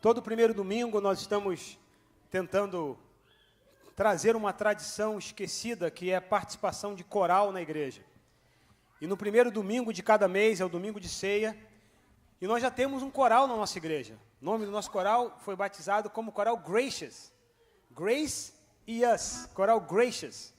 Todo primeiro domingo nós estamos tentando trazer uma tradição esquecida, que é a participação de coral na igreja. E no primeiro domingo de cada mês, é o domingo de ceia, e nós já temos um coral na nossa igreja. O nome do nosso coral foi batizado como Coral Gracious. Grace e Us, Coral Gracious.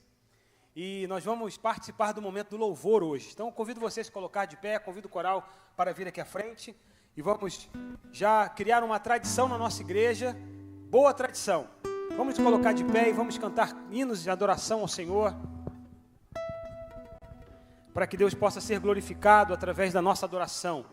E nós vamos participar do momento do louvor hoje. Então, eu convido vocês a se colocar de pé, convido o coral para vir aqui à frente. E vamos já criar uma tradição na nossa igreja, boa tradição. Vamos nos colocar de pé e vamos cantar hinos de adoração ao Senhor, para que Deus possa ser glorificado através da nossa adoração.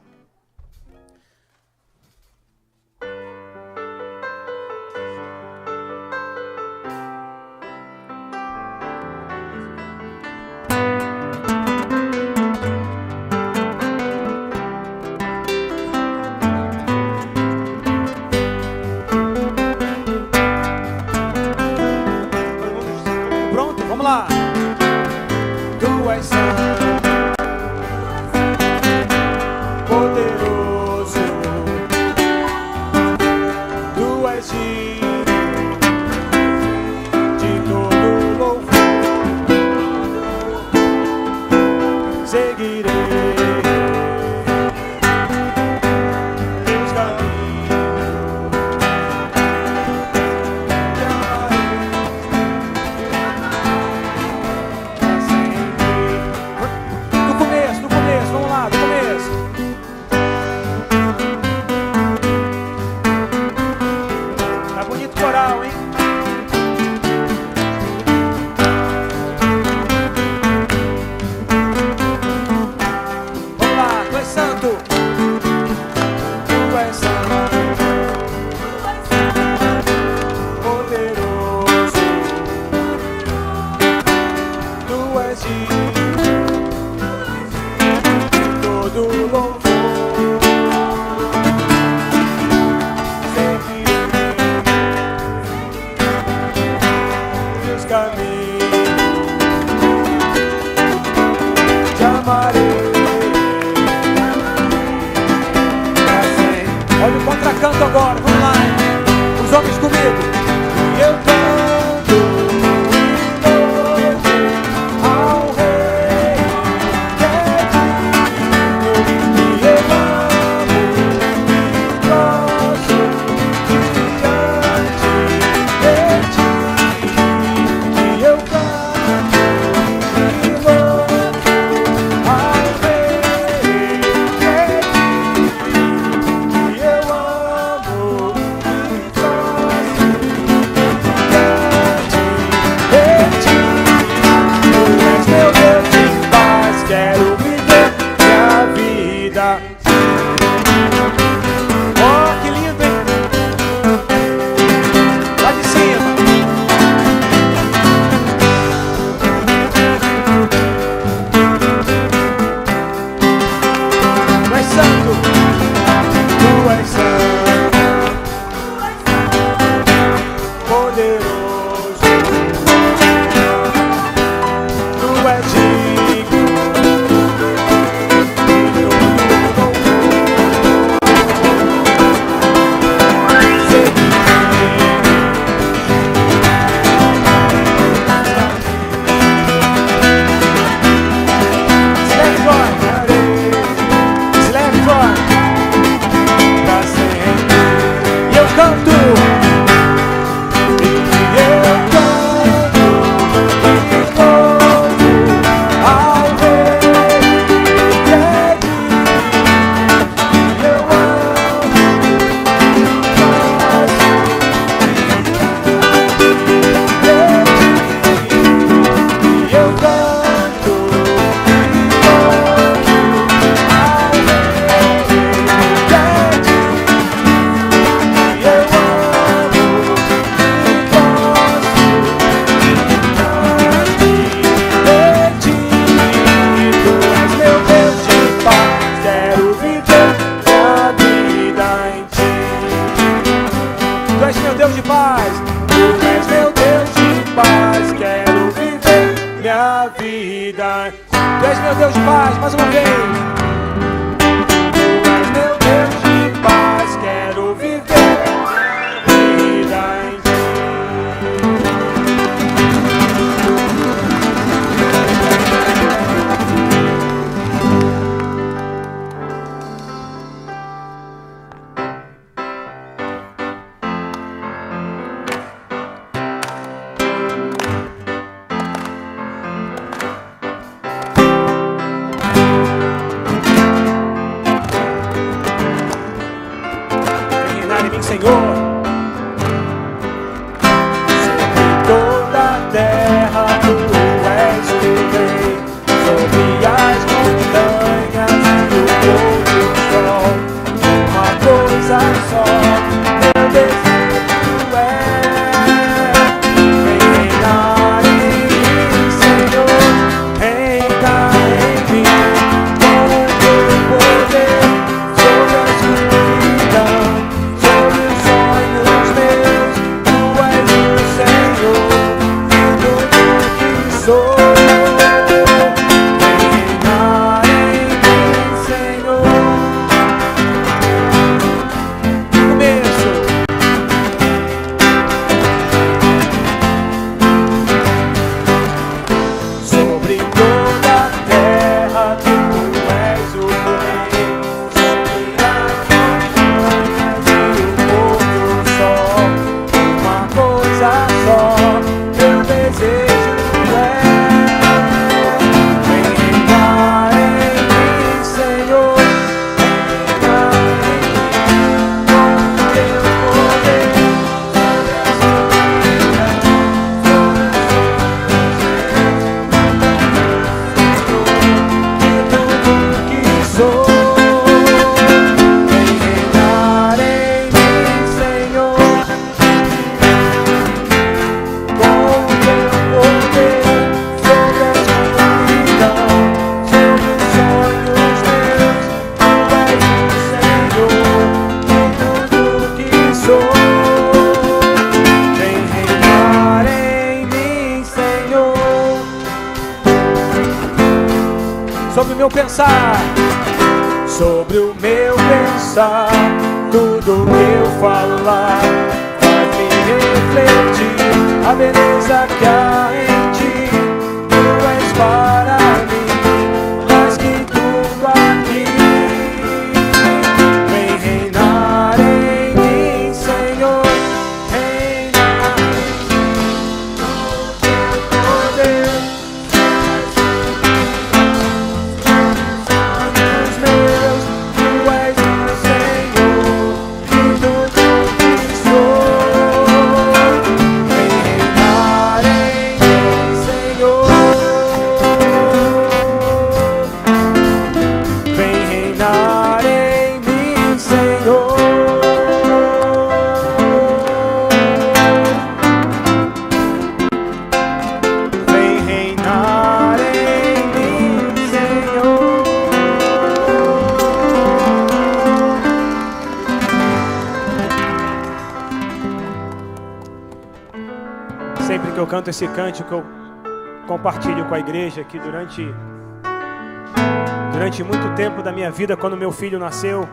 Tu és meu Deus de paz, mais uma vez. Tu és meu Deus de paz, quero viver em mim, Senhor. Toda a terra tu és o rei, sobre as montanhas e o pôr do sol, uma coisa só, meu desejo é reinar em mim, Senhor, reinar em mim, com o teu poder, sobre a escuridão, sobre os sonhos meus, tu és o Senhor. Sobre o meu pensar, sobre o meu pensar, tudo que eu falar faz-me refletir a beleza que há em ti. Tu és para mim mais que tudo aqui. Vem reinar em mim, Senhor, reinar com teu poder. Sempre que eu canto esse cântico, eu compartilho com a igreja que durante muito tempo da minha vida, quando meu filho nasceu,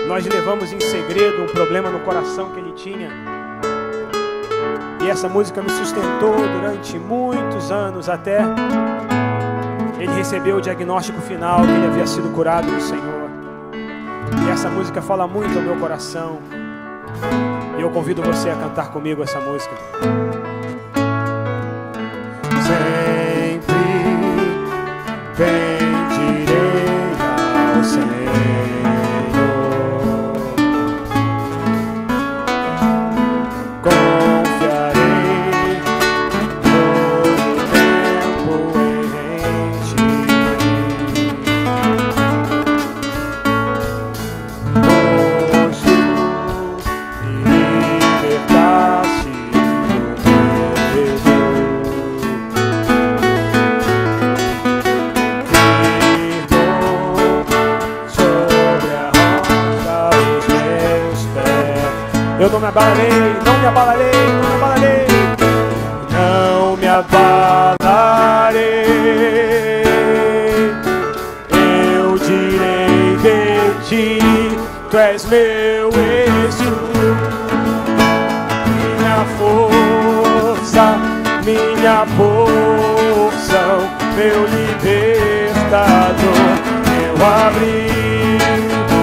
nós levamos em segredo um problema no coração que ele tinha. E essa música me sustentou durante muitos anos, até ele recebeu o diagnóstico final que ele havia sido curado do Senhor. E essa música fala muito ao meu coração. E eu convido você a cantar comigo essa música. Sempre bendirei ao Senhor, confiarei todo o tempo em ti. Eu não me abalarei, não me abalarei, não me abalarei, não me abalarei. Eu direi de ti, tu és meu escudo, minha força, minha porção, meu libertador, meu abrigo,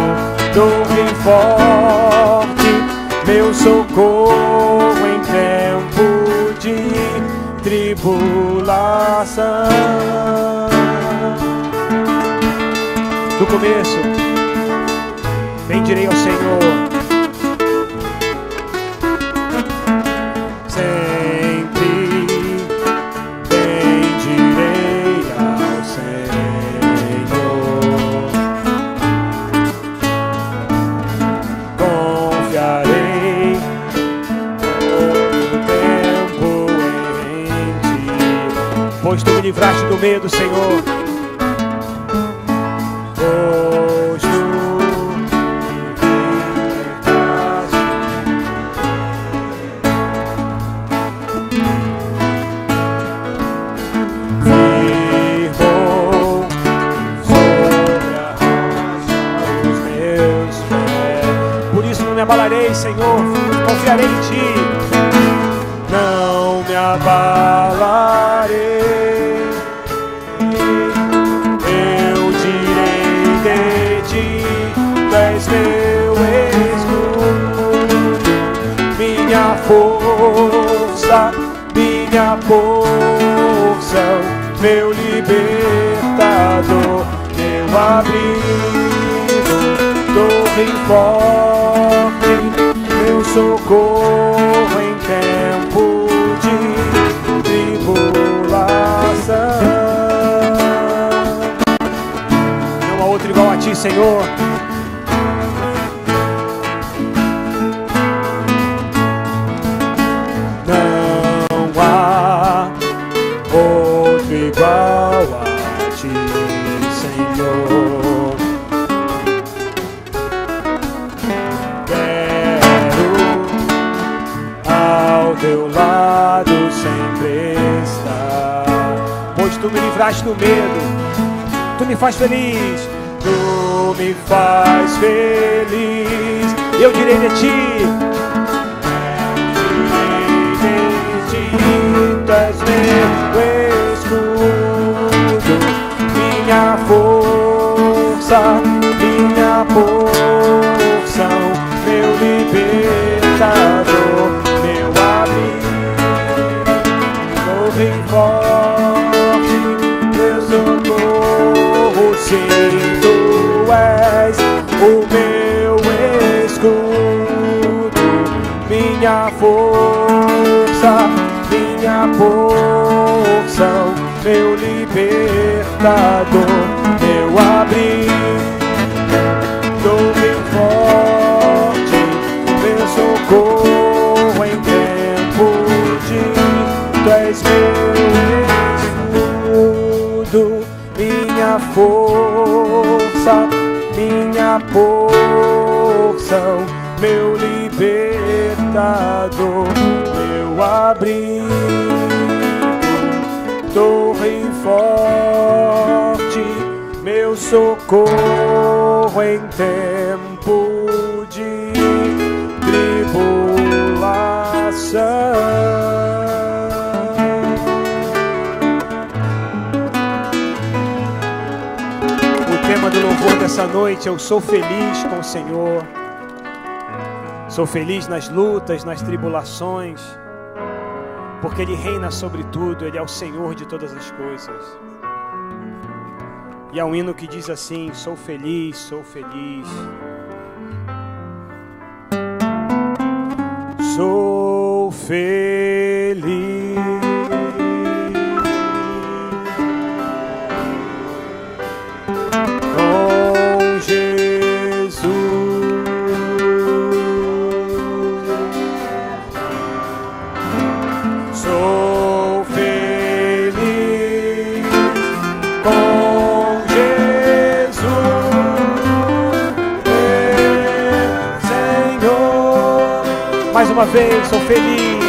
torre forte, meu socorro em tempo de tribulação. Do começo, bendirei ao Senhor, Pois tu me livraste do medo, Senhor. Pois tu me abalarei, Senhor, confiarei em Ti. Não me abalarei, eu direi de Ti, Tu és meu escudo, minha força, minha porção, meu libertador, meu abrigo, torre forte, meu socorro em tempo de tribulação. Não há outro igual a Ti, Senhor. Não há outro igual a Ti, Senhor. Teu lado sempre está, pois tu me livraste do medo, tu me faz feliz, tu me faz feliz, eu direi de Ti, Tu és meu escudo, minha força, minha porção, meu libertador, bem forte, meu socorro, sim, Tu és o meu escudo, minha força, minha porção, meu libertador, meu abrigo, bem forte, meu socorro em tempo de Tu és meu escudo, minha força, minha porção, meu libertador, meu abrigo, torre forte, meu socorro em tempo de tribulação. O tema do louvor dessa noite, eu sou feliz com o Senhor. Sou feliz nas lutas, nas tribulações, porque Ele reina sobre tudo, Ele é o Senhor de todas as coisas. E há um hino que diz assim: sou feliz, sou feliz. Sou feliz. Mais uma vez, sou feliz.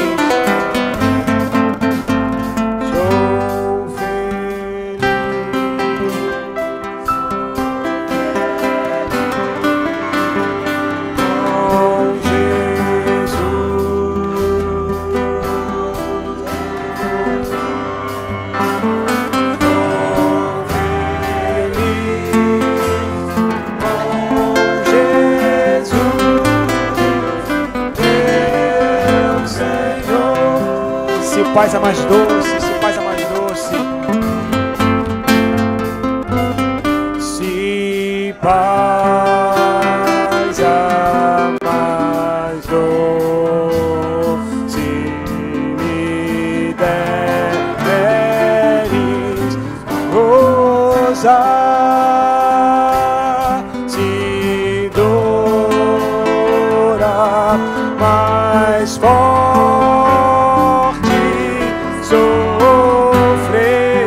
Sou feliz. Com Jesus. Paz é mais doce, se paz é mais doce. Se paz é mais doce, me deres gozar. Se dor mais forte sofrer,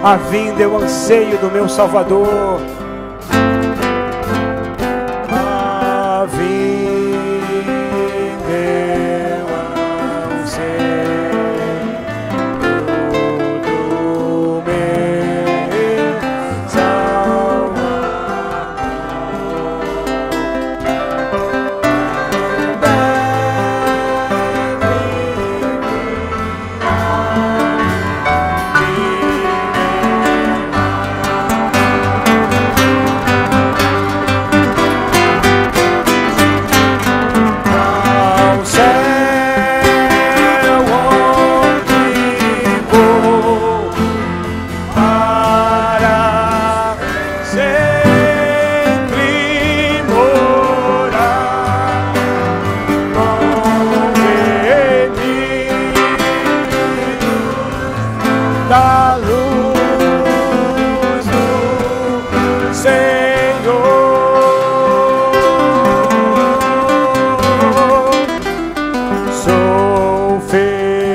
A vinda eu anseio do meu Salvador. A vinda eu anseio do meu Salvador. Da luz do Senhor, sou feliz com Jesus.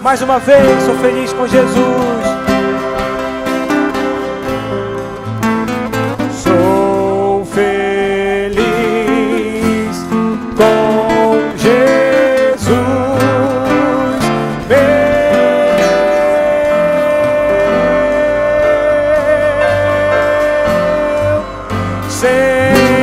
Mais uma vez, sou feliz com Jesus. Sou feliz com Jesus, meu Senhor.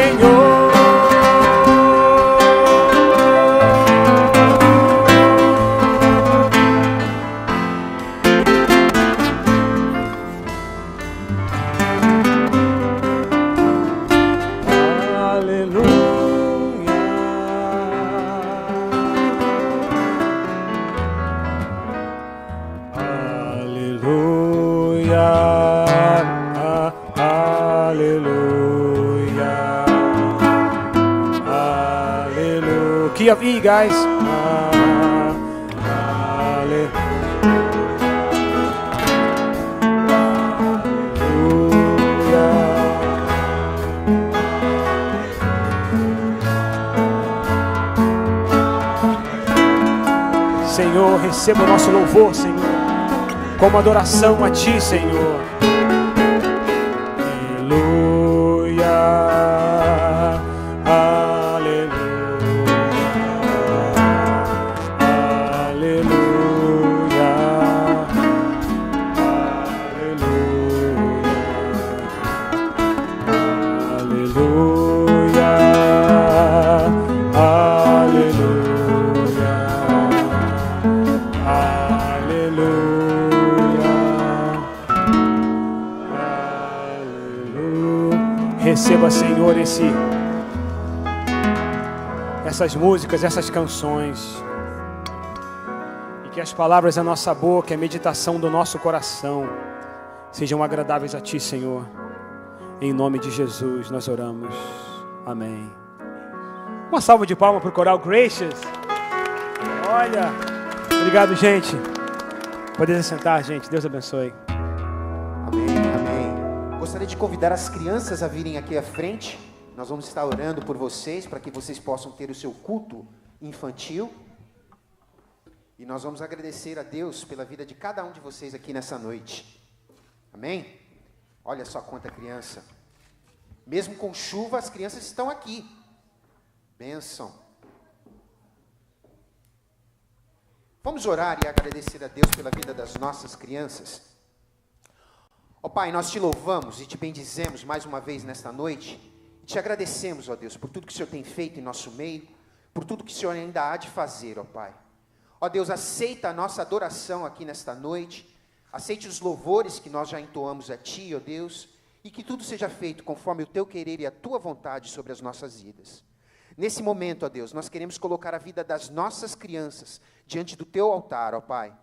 Key of E, guys. Senhor, receba o nosso louvor, Senhor, como adoração a Ti, Senhor. Receba, Senhor, essas músicas, essas canções, e que as palavras da nossa boca e a meditação do nosso coração sejam agradáveis a Ti, Senhor. Em nome de Jesus nós oramos. Amém. Uma salva de palmas para o coral Gracious. Olha, obrigado, gente. Pode sentar, gente. Deus abençoe. Gostaria de convidar as crianças a virem aqui à frente. Nós vamos estar orando por vocês, para que vocês possam ter o seu culto infantil. E nós vamos agradecer a Deus pela vida de cada um de vocês aqui nessa noite. Amém? Olha só quanta criança. Mesmo com chuva, as crianças estão aqui. Bênção. Vamos orar e agradecer a Deus pela vida das nossas crianças. Ó Pai, nós te louvamos e te bendizemos mais uma vez nesta noite. E te agradecemos, ó Deus, por tudo que o Senhor tem feito em nosso meio, por tudo que o Senhor ainda há de fazer, ó Pai. Ó Deus, aceita a nossa adoração aqui nesta noite. Aceite os louvores que nós já entoamos a Ti, ó Deus. e que tudo seja feito conforme o teu querer e a tua vontade sobre as nossas vidas. Nesse momento, ó Deus, nós queremos colocar a vida das nossas crianças diante do teu altar, ó Pai.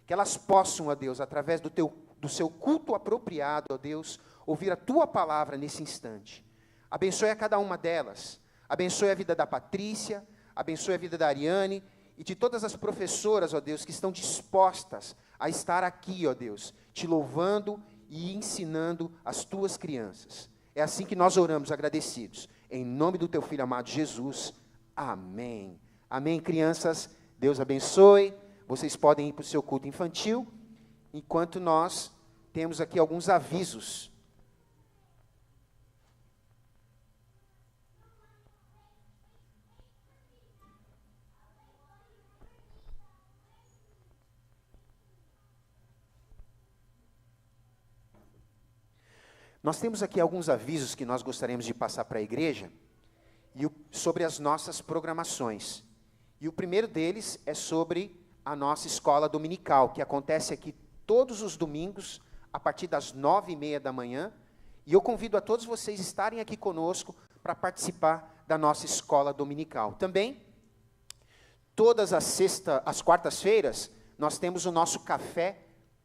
Que elas possam, ó Deus, através do seu culto apropriado, ó Deus, ouvir a tua palavra nesse instante. Abençoe a cada uma delas. Abençoe a vida da Patrícia, abençoe a vida da Ariane e de todas as professoras, ó Deus, que estão dispostas a estar aqui, ó Deus, te louvando e ensinando as tuas crianças. É assim que nós oramos agradecidos. Em nome do teu Filho amado Jesus. Amém. Amém, crianças. Deus abençoe. Vocês podem ir para o seu culto infantil, enquanto nós temos aqui alguns avisos. Nós temos aqui alguns avisos que nós gostaríamos de passar para a igreja sobre as nossas programações. E o primeiro deles é sobre a nossa escola dominical, que acontece aqui todos os domingos, a partir das 9h30 da manhã. E eu convido a todos vocês estarem aqui conosco para participar da nossa escola dominical. Também, todas as quartas-feiras, nós temos o nosso Café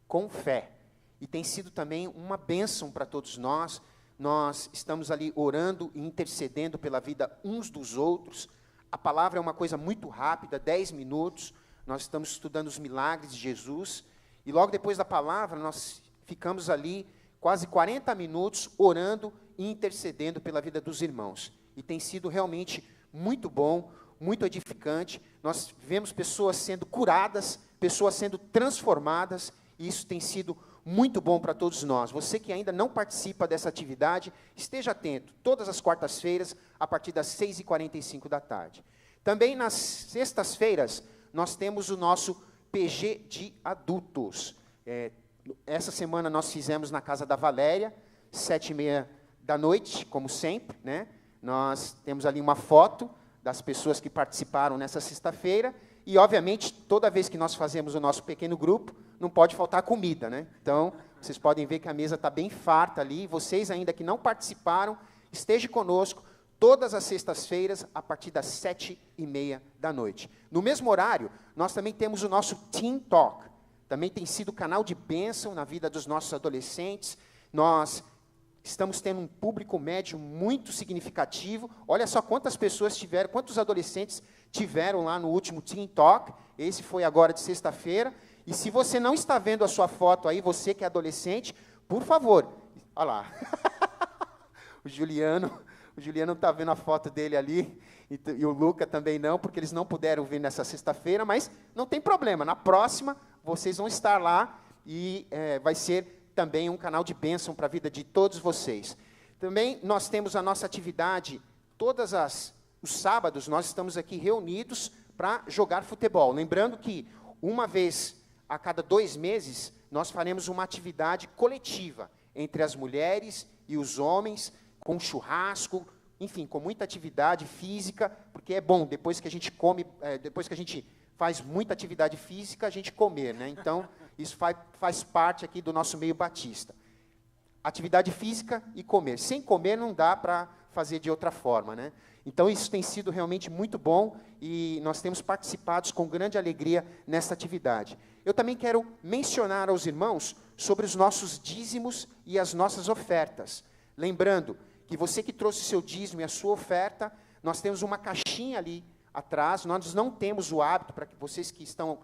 com Fé. E tem sido também uma bênção para todos nós. Nós estamos ali orando e intercedendo pela vida uns dos outros. A palavra é uma coisa muito rápida, 10 minutos. Nós estamos estudando os milagres de Jesus. E logo depois da palavra, nós ficamos ali quase 40 minutos orando e intercedendo pela vida dos irmãos. E tem sido realmente muito bom, muito edificante. Nós vemos pessoas sendo curadas, pessoas sendo transformadas. E isso tem sido muito bom para todos nós. Você que ainda não participa dessa atividade, esteja atento, todas as quartas-feiras, a partir das 6h45 da tarde. Também nas sextas-feiras, nós temos o nosso PG de adultos. Essa semana nós fizemos na casa da Valéria, 7h30 da noite, como sempre, né? Nós temos ali uma foto das pessoas que participaram nessa sexta-feira, e, obviamente, toda vez que nós fazemos o nosso pequeno grupo, não pode faltar comida, né? Então, vocês podem ver que a mesa está bem farta ali. Vocês ainda que não participaram, estejam conosco todas as sextas-feiras, a partir das 7h30 da noite. No mesmo horário, nós também temos o nosso Teen Talk. Também tem sido canal de bênção na vida dos nossos adolescentes. Nós estamos tendo um público médio muito significativo. Olha só quantas pessoas tiveram, quantos adolescentes tiveram lá no último Teen Talk. Esse foi agora de sexta-feira. E se você não está vendo a sua foto aí, você que é adolescente, por favor, olha lá. O Juliano está vendo a foto dele ali, e o Luca também não, porque eles não puderam vir nessa sexta-feira, mas não tem problema. Na próxima, vocês vão estar lá e vai ser também um canal de bênção para a vida de todos vocês. Também nós temos a nossa atividade, os sábados, nós estamos aqui reunidos para jogar futebol. Lembrando que uma vez a cada 2 meses, nós faremos uma atividade coletiva entre as mulheres e os homens, com churrasco, enfim, com muita atividade física, porque é bom, depois que a gente come, depois que a gente faz muita atividade física, a gente comer, né? Então, isso faz parte aqui do nosso meio batista. Atividade física e comer. Sem comer não dá para fazer de outra forma, né? Então, isso tem sido realmente muito bom e nós temos participado com grande alegria nessa atividade. Eu também quero mencionar aos irmãos sobre os nossos dízimos e as nossas ofertas. Lembrando que você que trouxe o seu dízimo e a sua oferta, nós temos uma caixinha ali atrás. Nós não temos o hábito, para vocês que estão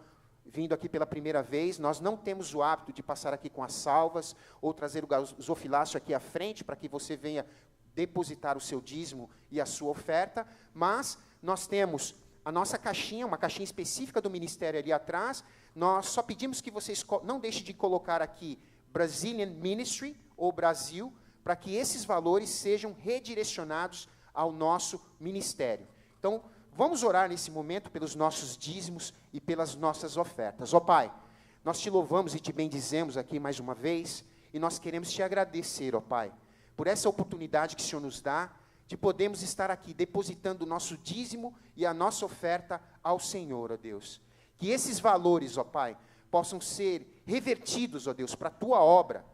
vindo aqui pela primeira vez, nós não temos o hábito de passar aqui com as salvas ou trazer o gasofilácio aqui à frente para que você venha depositar o seu dízimo e a sua oferta, mas nós temos a nossa caixinha, uma caixinha específica do ministério ali atrás. Nós só pedimos que vocês não deixem de colocar aqui Brazilian Ministry ou Brasil, para que esses valores sejam redirecionados ao nosso ministério. Então, vamos orar nesse momento pelos nossos dízimos e pelas nossas ofertas. Ó Pai, nós te louvamos e te bendizemos aqui mais uma vez, e nós queremos te agradecer, ó Pai, por essa oportunidade que o Senhor nos dá, de podermos estar aqui depositando o nosso dízimo e a nossa oferta ao Senhor, ó Deus. Que esses valores, ó Pai, possam ser revertidos, ó Deus, para a Tua obra,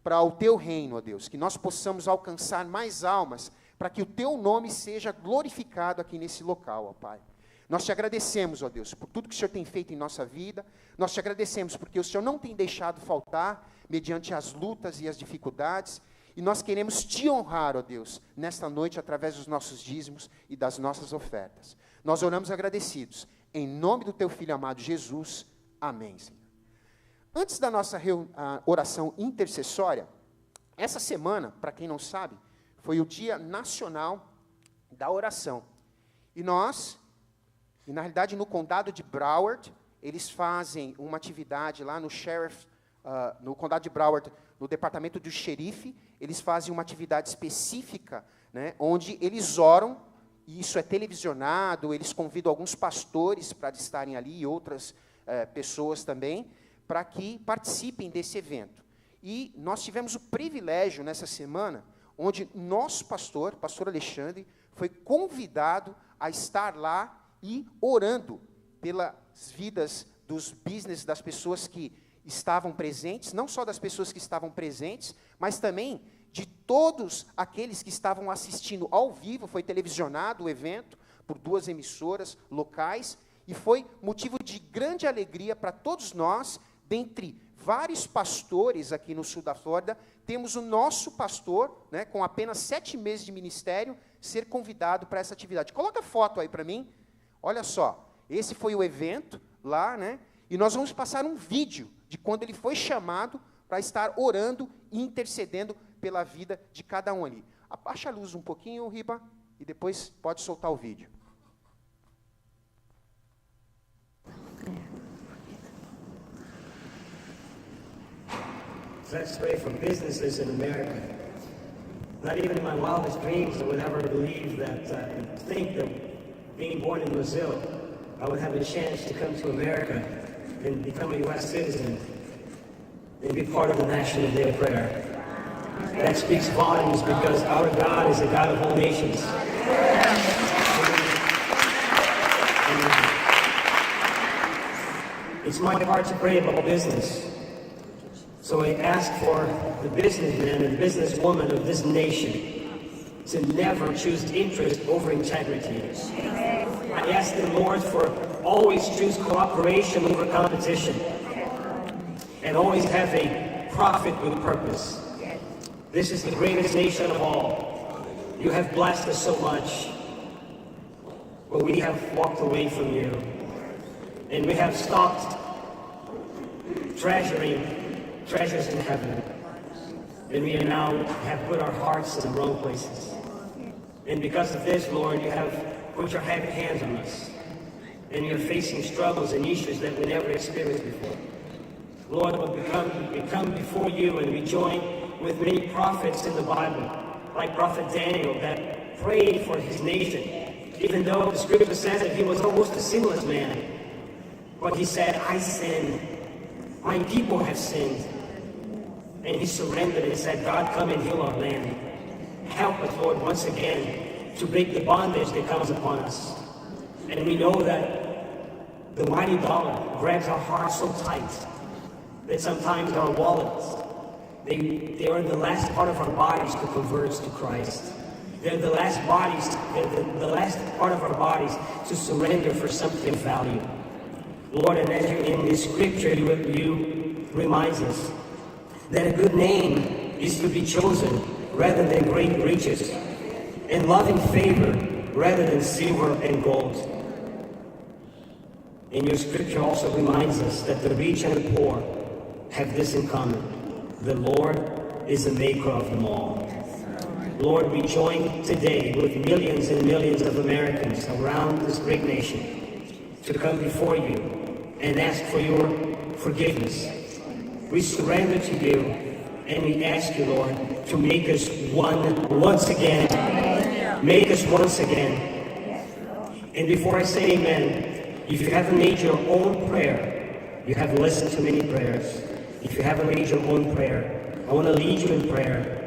para o teu reino, ó Deus, que nós possamos alcançar mais almas, para que o teu nome seja glorificado aqui nesse local, ó Pai. Nós te agradecemos, ó Deus, por tudo que o Senhor tem feito em nossa vida. Nós te agradecemos porque o Senhor não tem deixado faltar mediante as lutas e as dificuldades. E nós queremos te honrar, ó Deus, nesta noite através dos nossos dízimos e das nossas ofertas. Nós oramos agradecidos. Em nome do teu Filho amado Jesus. Amém, Senhor. Antes da nossa oração intercessória, essa semana, para quem não sabe, foi o Dia Nacional da Oração. E na realidade, no condado de Broward, eles fazem uma atividade lá no no condado de Broward, no departamento do xerife, eles fazem uma atividade específica, né, onde eles oram, e isso é televisionado, eles convidam alguns pastores para estarem ali, e outras pessoas também, para que participem desse evento. E nós tivemos o privilégio, nessa semana, onde nosso pastor Alexandre, foi convidado a estar lá e orando pelas vidas dos business, das pessoas que estavam presentes, não só das pessoas que estavam presentes, mas também de todos aqueles que estavam assistindo ao vivo. Foi televisionado o evento por 2 emissoras locais, e foi motivo de grande alegria para todos nós. Dentre vários pastores aqui no sul da Flórida, temos o nosso pastor, né, com apenas 7 meses de ministério, ser convidado para essa atividade. Coloca a foto aí para mim. Olha só, esse foi o evento lá, né? E nós vamos passar um vídeo de quando ele foi chamado para estar orando e intercedendo pela vida de cada um ali. Abaixa a luz um pouquinho, Riba, e depois pode soltar o vídeo. Let's pray for businesses in America. Not even in my wildest dreams I would ever believe that, think that being born in Brazil, I would have a chance to come to America and become a U.S. citizen and be part of the National Day of Prayer. That speaks volumes, because our God is a God of all nations. It's my heart to pray about business. So I ask for the businessmen and businesswomen of this nation to never choose interest over integrity. I ask the Lord for always choose cooperation over competition, and always have a profit with purpose. This is the greatest nation of all. You have blessed us so much, but we have walked away from you, and we have stopped treasuring treasures in heaven, and we now have put our hearts in the wrong places. And because of this, Lord, you have put your heavy hands on us, and you're facing struggles and issues that we never experienced before. Lord, we come before you, and we join with many prophets in the Bible, like Prophet Daniel, that prayed for his nation, even though the scripture says that he was almost a sinless man. But he said, I sinned. My people have sinned. And he surrendered and said, God, come and heal our land. Help us, Lord, once again, to break the bondage that comes upon us. And we know that the mighty dollar grabs our hearts so tight that sometimes our wallets, they are the last part of our bodies to convert to Christ. They're the last the last part of our bodies to surrender for something of value. Lord, and as you in this scripture, you remind us that a good name is to be chosen rather than great riches, and loving favor rather than silver and gold. And your scripture also reminds us that the rich and the poor have this in common: the Lord is the maker of them all. Lord, we join today with millions and millions of Americans around this great nation to come before you and ask for your forgiveness. We surrender to you, and we ask you, Lord, to make us one once again. Make us once again. And before I say amen, if you haven't made your own prayer, you have listened to many prayers. If you haven't made your own prayer, I want to lead you in prayer.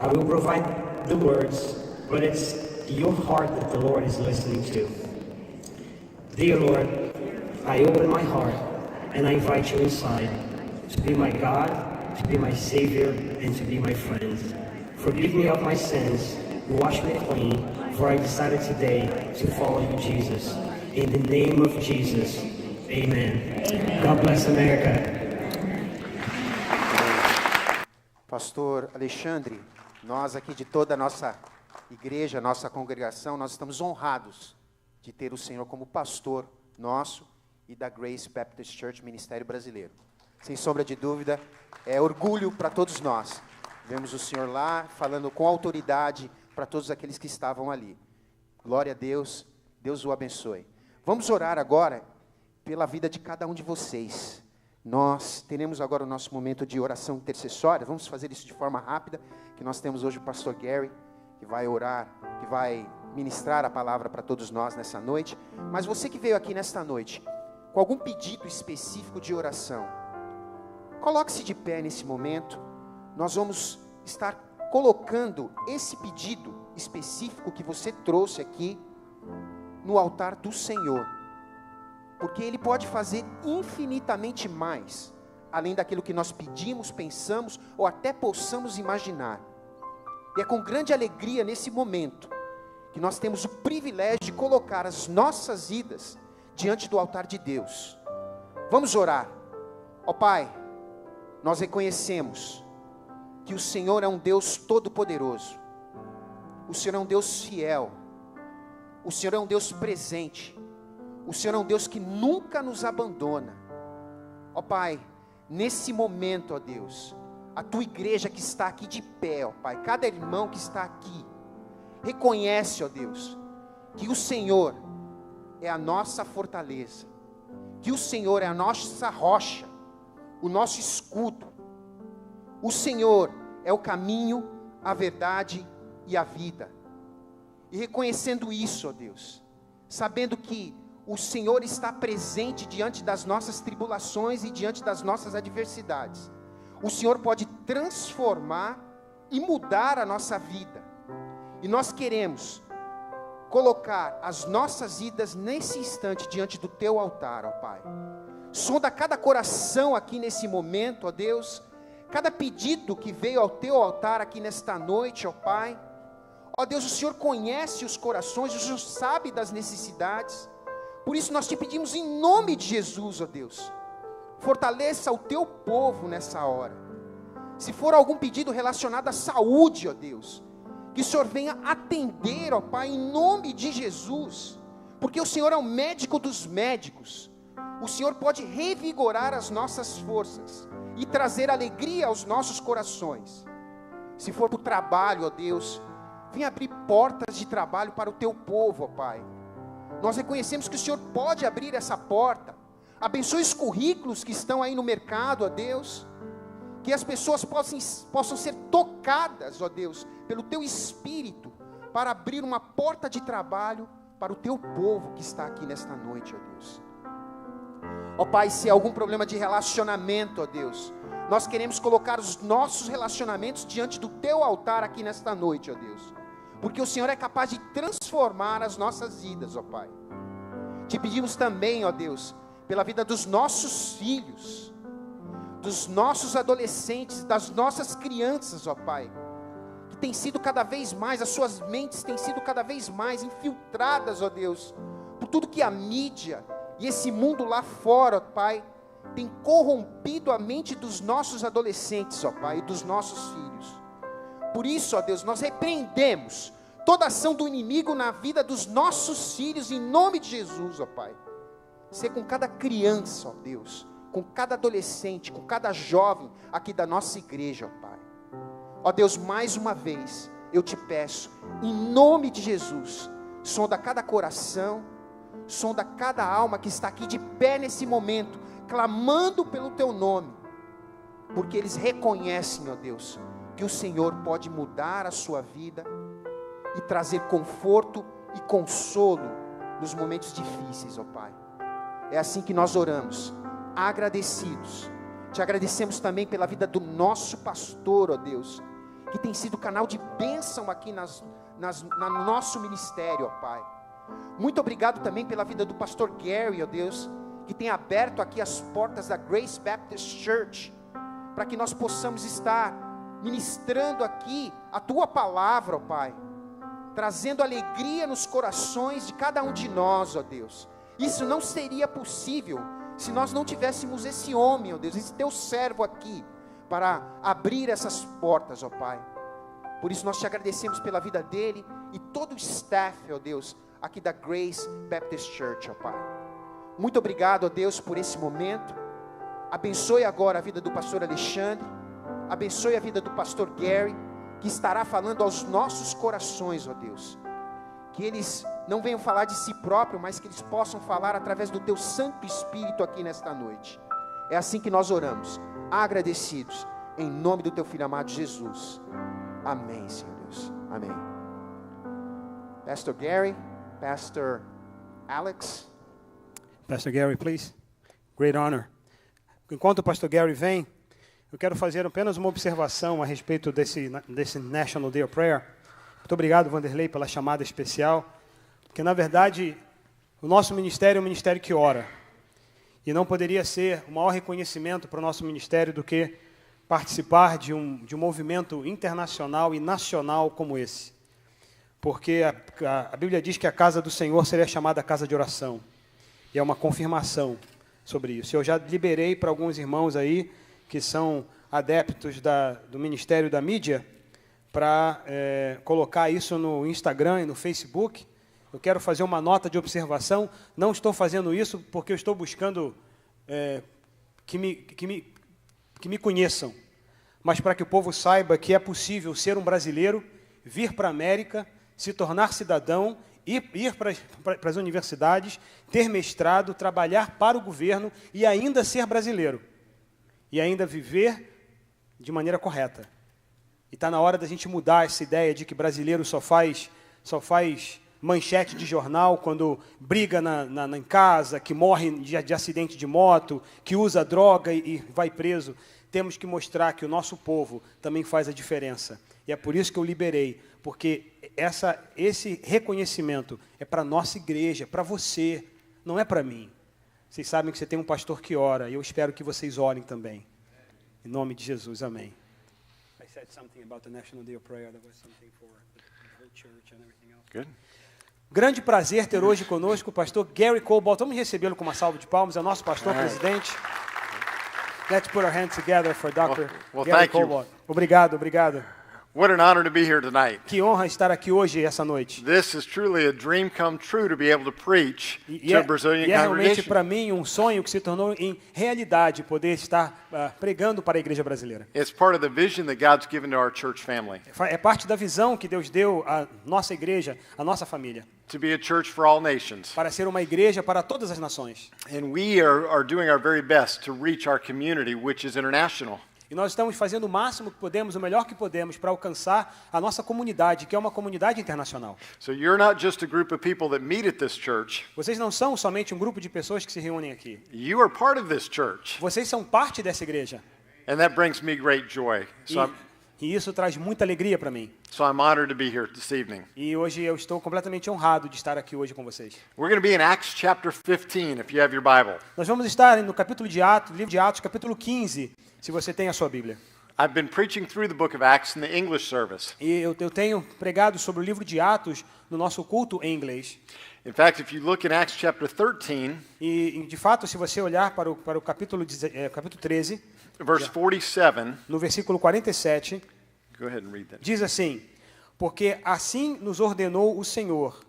I will provide the words, but it's your heart that the Lord is listening to. Dear Lord, I open my heart and I invite you inside to be my God to be my Savior and to be my friend. Forgive me of my sins, wash me clean, for I decided today to follow you, Jesus. In the name of Jesus, amen. God bless America. Pastor Alexandre, nós aqui de toda a nossa igreja, nossa congregação, nós estamos honrados de ter o Senhor como pastor nosso e da Grace Baptist Church Ministério Brasileiro. Sem sombra de dúvida, é orgulho para todos nós. Vemos o Senhor lá falando com autoridade para todos aqueles que estavam ali. Glória a Deus, Deus o abençoe. Vamos orar agora pela vida de cada um de vocês. Nós teremos agora o nosso momento de oração intercessória. Vamos fazer isso de forma rápida, que nós temos hoje o pastor Gary, que vai orar, que vai ministrar a palavra para todos nós nessa noite. Mas você que veio aqui nesta noite, com algum pedido específico de oração, coloque-se de pé nesse momento. Nós vamos estar colocando esse pedido específico que você trouxe aqui no altar do Senhor. Porque Ele pode fazer infinitamente mais, além daquilo que nós pedimos, pensamos, ou até possamos imaginar. E é com grande alegria nesse momento, que nós temos o privilégio de colocar as nossas vidas diante do altar de Deus. Vamos orar. Ó Pai, nós reconhecemos que o Senhor é um Deus todo-poderoso. O Senhor é um Deus fiel. O Senhor é um Deus presente. O Senhor é um Deus que nunca nos abandona. Ó Pai, nesse momento, ó Deus, a Tua igreja que está aqui de pé, ó Pai, cada irmão que está aqui, reconhece, ó Deus, que o Senhor é a nossa fortaleza, que o Senhor é a nossa rocha, o nosso escudo. O Senhor é o caminho, a verdade e a vida. E reconhecendo isso, ó Deus, sabendo que o Senhor está presente diante das nossas tribulações e diante das nossas adversidades. O Senhor pode transformar e mudar a nossa vida. E nós queremos colocar as nossas vidas nesse instante diante do Teu altar, ó Pai. Sonda cada coração aqui nesse momento, ó Deus. Cada pedido que veio ao Teu altar aqui nesta noite, ó Pai. Ó Deus, o Senhor conhece os corações, o Senhor sabe das necessidades. Por isso nós te pedimos em nome de Jesus, ó Deus, fortaleça o teu povo nessa hora. Se for algum pedido relacionado à saúde, ó Deus, que o Senhor venha atender, ó Pai, em nome de Jesus, porque o Senhor é o médico dos médicos. O Senhor pode revigorar as nossas forças e trazer alegria aos nossos corações. Se for para o trabalho, ó Deus, venha abrir portas de trabalho para o teu povo, ó Pai. Nós reconhecemos que o Senhor pode abrir essa porta. Abençoe os currículos que estão aí no mercado, ó Deus. Que as pessoas possam ser tocadas, ó Deus, pelo Teu Espírito, para abrir uma porta de trabalho para o Teu povo que está aqui nesta noite, ó Deus. Ó Pai, se há algum problema de relacionamento, ó Deus, nós queremos colocar os nossos relacionamentos diante do Teu altar aqui nesta noite, ó Deus. Porque o Senhor é capaz de transformar as nossas vidas, ó Pai. Te pedimos também, ó Deus, pela vida dos nossos filhos, dos nossos adolescentes, das nossas crianças, ó Pai, que tem sido cada vez mais, as suas mentes têm sido cada vez mais infiltradas, ó Deus, por tudo que a mídia e esse mundo lá fora, ó Pai, tem corrompido a mente dos nossos adolescentes, ó Pai, e dos nossos filhos. Por isso, ó Deus, nós repreendemos toda ação do inimigo na vida dos nossos filhos, em nome de Jesus, ó Pai. Ser com cada criança, ó Deus, com cada adolescente, com cada jovem aqui da nossa igreja, ó Pai. Ó Deus, mais uma vez, eu te peço, em nome de Jesus, sonda cada coração, sonda cada alma que está aqui de pé nesse momento, clamando pelo Teu nome, porque eles reconhecem, ó Deus, que o Senhor pode mudar a sua vida e trazer conforto e consolo nos momentos difíceis, ó Pai. É assim que nós oramos, agradecidos. Te agradecemos também pela vida do nosso pastor, ó Deus, que tem sido canal de bênção aqui no nosso ministério, ó Pai. Muito obrigado também pela vida do pastor Gary, ó Deus, que tem aberto aqui as portas da Grace Baptist Church para que nós possamos estar ministrando aqui a Tua palavra, ó Pai, trazendo alegria nos corações de cada um de nós, ó Deus. Isso não seria possível se nós não tivéssemos esse homem, ó Deus, esse Teu servo aqui, para abrir essas portas, ó Pai. Por isso nós te agradecemos pela vida dele e todo o staff, ó Deus, aqui da Grace Baptist Church, ó Pai. Muito obrigado, ó Deus, por esse momento. Abençoe agora a vida do pastor Alexandre, abençoe a vida do pastor Gary, que estará falando aos nossos corações, ó Deus. Que eles não venham falar de si próprio, mas que eles possam falar através do Teu Santo Espírito aqui nesta noite. É assim que nós oramos, agradecidos, em nome do Teu Filho amado Jesus. Amém, Senhor Deus. Amém. Pastor Gary, Pastor Alex. Pastor Gary, please. Great honor. Enquanto o pastor Gary vem, eu quero fazer apenas uma observação a respeito desse National Day of Prayer. Muito obrigado, Vanderlei, pela chamada especial, porque, na verdade, o nosso ministério é um ministério que ora. E não poderia ser o maior reconhecimento para o nosso ministério do que participar de um movimento internacional e nacional como esse. Porque a Bíblia diz que a casa do Senhor seria chamada casa de oração. E é uma confirmação sobre isso. Eu já liberei para alguns irmãos aí, que são adeptos do Ministério da Mídia, para colocar isso no Instagram e no Facebook. Eu quero fazer uma nota de observação. Não estou fazendo isso porque eu estou buscando que me conheçam, mas para que o povo saiba que é possível ser um brasileiro, vir para a América, se tornar cidadão, ir para as universidades, ter mestrado, trabalhar para o governo e ainda ser brasileiro. E ainda viver de maneira correta. E está na hora da gente mudar essa ideia de que brasileiro só faz manchete de jornal quando briga em casa, que morre de acidente de moto, que usa droga e vai preso. Temos que mostrar que o nosso povo também faz a diferença. E é por isso que eu liberei, porque esse reconhecimento é para a nossa igreja, para você, não é para mim. Vocês sabem que você tem um pastor que ora, e eu espero que vocês orem também. Em nome de Jesus, amém. I said something about the National Day of Prayer, that was something for the whole church and everything else. Good. Grande prazer ter hoje conosco o pastor Gary Cobalt. Vamos recebê-lo com uma salva de palmas, é o nosso pastor presidente. Let's put our hands together for Dr. Well, Gary thank you. Cobalt. Obrigado, obrigado. What an honor to be here tonight. Que honra estar aqui hoje, essa noite. This is truly a dream come true to be able to preach E to a Brazilian é realmente congregation. para mim um sonho que se tornou em realidade poder estar pregando para a igreja brasileira. It's part of the vision that God's given to our church family, É parte da visão que Deus deu à nossa igreja, à nossa família, to be a church for all nations. para ser uma igreja para todas as nações. And we are doing our very best to reach our community, which is international. E nós estamos fazendo o máximo que podemos, o melhor que podemos, para alcançar a nossa comunidade, que é uma comunidade internacional. So you're not just a group of people that meet at this church. Vocês não são somente um grupo de pessoas que se reúnem aqui. You are part of this church. Vocês são parte dessa igreja. And that brings me great joy. E isso traz muita alegria para mim. So I'm honored to be here this evening. E hoje eu estou completamente honrado de estar aqui hoje com vocês. We're going to be in Acts chapter 15, if you have your Bible. Nós vamos estar no capítulo de Atos, livro de Atos, capítulo 15, se você tem a sua Bíblia. I've been preaching through the book of Acts in the English service. E eu tenho pregado sobre o livro de Atos no nosso culto em inglês. In fact, if you look in Acts chapter 13, E de fato, se você olhar para o capítulo 13, verse 47, no versículo 47, go ahead and read that. diz assim: porque assim nos ordenou o Senhor,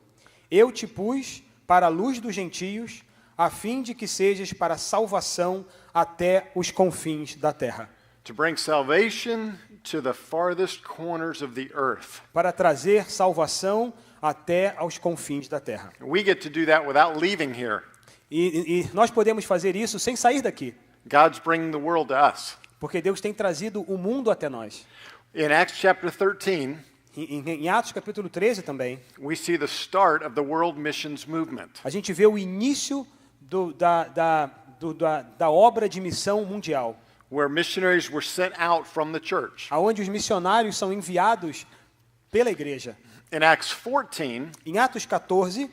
eu te pus para a luz dos gentios, a fim de que sejas para salvação até os confins da terra. To bring salvation to the farthest corners of the earth. Para trazer salvação até aos confins da terra. We get to do that without leaving here. E nós podemos fazer isso sem sair daqui, God's bringing the world to us. porque Deus tem trazido o mundo até nós. In Acts chapter 13, Em Atos capítulo 13 também, we see the start of the world missions movement. a gente vê o início da obra de missão mundial, Where missionaries were sent out from the church. aonde os missionários são enviados pela igreja. In Acts 14, Em Atos 14,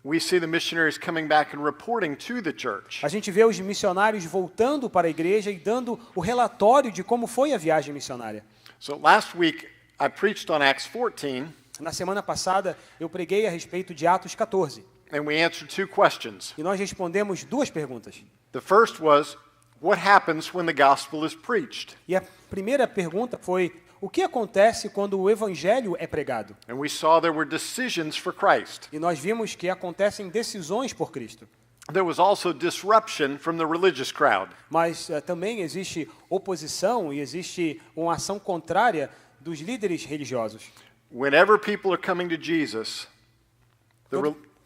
we see the missionaries coming back and reporting to the church. A gente vê os missionários voltando para a igreja e dando o relatório de como foi a viagem missionária. So last week, I preached on Acts 14, Na semana passada, eu preguei a respeito de Atos 14. and we answered two questions. E nós respondemos duas perguntas. The first was, what happens when the gospel is preached? E a primeira pergunta foi, o que acontece quando o evangelho é pregado? And we saw there were decisions for Christ. E nós vimos que acontecem decisões por Cristo. There was also disruption from the religious crowd. Mas também existe oposição e existe uma ação contrária dos líderes religiosos. Whenever people are coming to Jesus,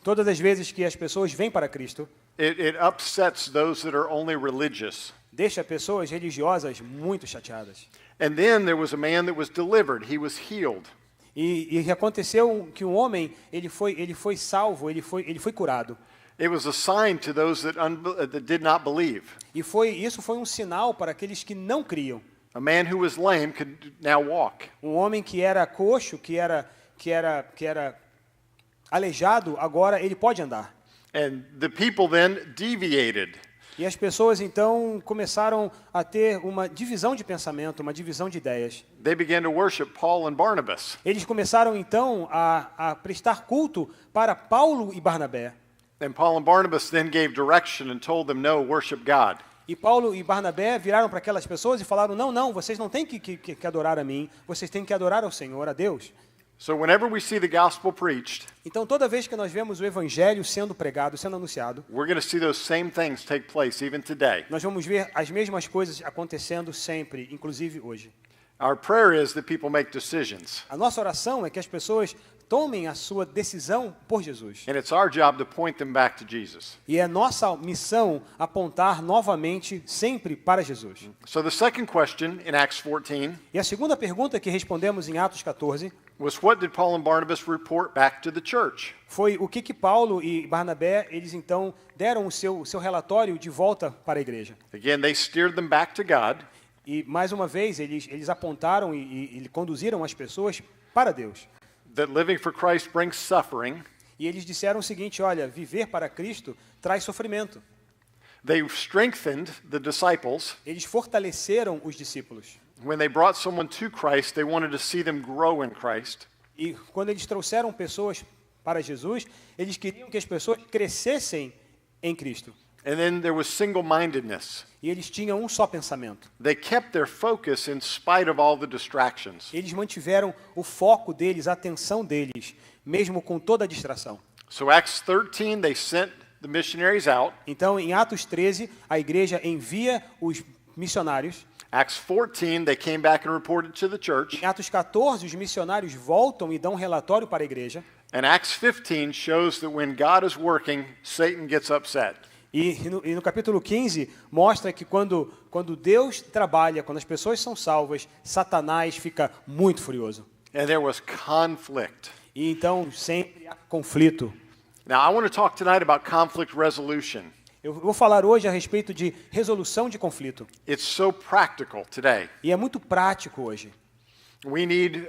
Todas as vezes que as pessoas vêm para Cristo, it upsets those that are only religious. deixa pessoas religiosas muito chateadas. And then there was a man that was delivered. He was healed. E aconteceu que um homem, ele foi salvo, ele foi curado. It was a sign to those that did not believe. E isso foi um sinal para aqueles que não criam. A man who was lame could now walk. Um homem que era coxo, que era aleijado, agora ele pode andar. And the people then deviated. E as pessoas então começaram a ter uma divisão de pensamento, uma divisão de ideias. They began to worship Paul and Barnabas. Eles começaram então a prestar culto para Paulo e Barnabé. And Paul and Barnabas then gave direction and told them, no, worship God. E Paulo e Barnabé viraram para aquelas pessoas e falaram, não, vocês não têm que adorar a mim, vocês têm que adorar ao Senhor, a Deus. So whenever we see the gospel preached, Então toda vez que nós vemos o evangelho sendo pregado, sendo anunciado, we're going to see those same things take place even today. nós vamos ver as mesmas coisas acontecendo sempre, inclusive hoje. Our prayer is that people make decisions. A nossa oração é que as pessoas tomem a sua decisão por Jesus. And it's our job to point them back to Jesus. E é nossa missão apontar novamente sempre para Jesus. So the second question in Acts 14 E a segunda pergunta que respondemos em Atos 14 was, what did Paul and Barnabas report back to the church? foi o que Paulo e Barnabé, eles então deram o seu relatório de volta para a igreja. Again, they steered them back to God. E mais uma vez eles apontaram e conduziram as pessoas para Deus. That living for Christ brings suffering. E eles disseram o seguinte, olha, viver para Cristo traz sofrimento. They strengthened the disciples. Eles fortaleceram os discípulos. When they brought someone to Christ, they wanted to see them grow in Christ. E quando eles trouxeram pessoas para Jesus, eles queriam que as pessoas crescessem em Cristo. And then there was single-mindedness. E eles tinham um só pensamento. They kept their focus in spite of all the distractions. Eles mantiveram o foco deles, a atenção deles, mesmo com toda a distração. So Acts 13, they sent the missionaries out. Então, em Atos 13, a igreja envia os missionários. Acts 14, they came back and reported to the church. Em Atos 14, os missionários voltam e dão um relatório para a igreja. And Acts 15 shows that when God is working, Satan gets upset. E no capítulo 15 mostra que quando Deus trabalha, quando as pessoas são salvas, Satanás fica muito furioso. And there was conflict. E então sempre há conflito. Now, I want to talk tonight about conflict resolution. Eu vou falar hoje a respeito de resolução de conflito. It's so practical today. E é muito prático hoje. We need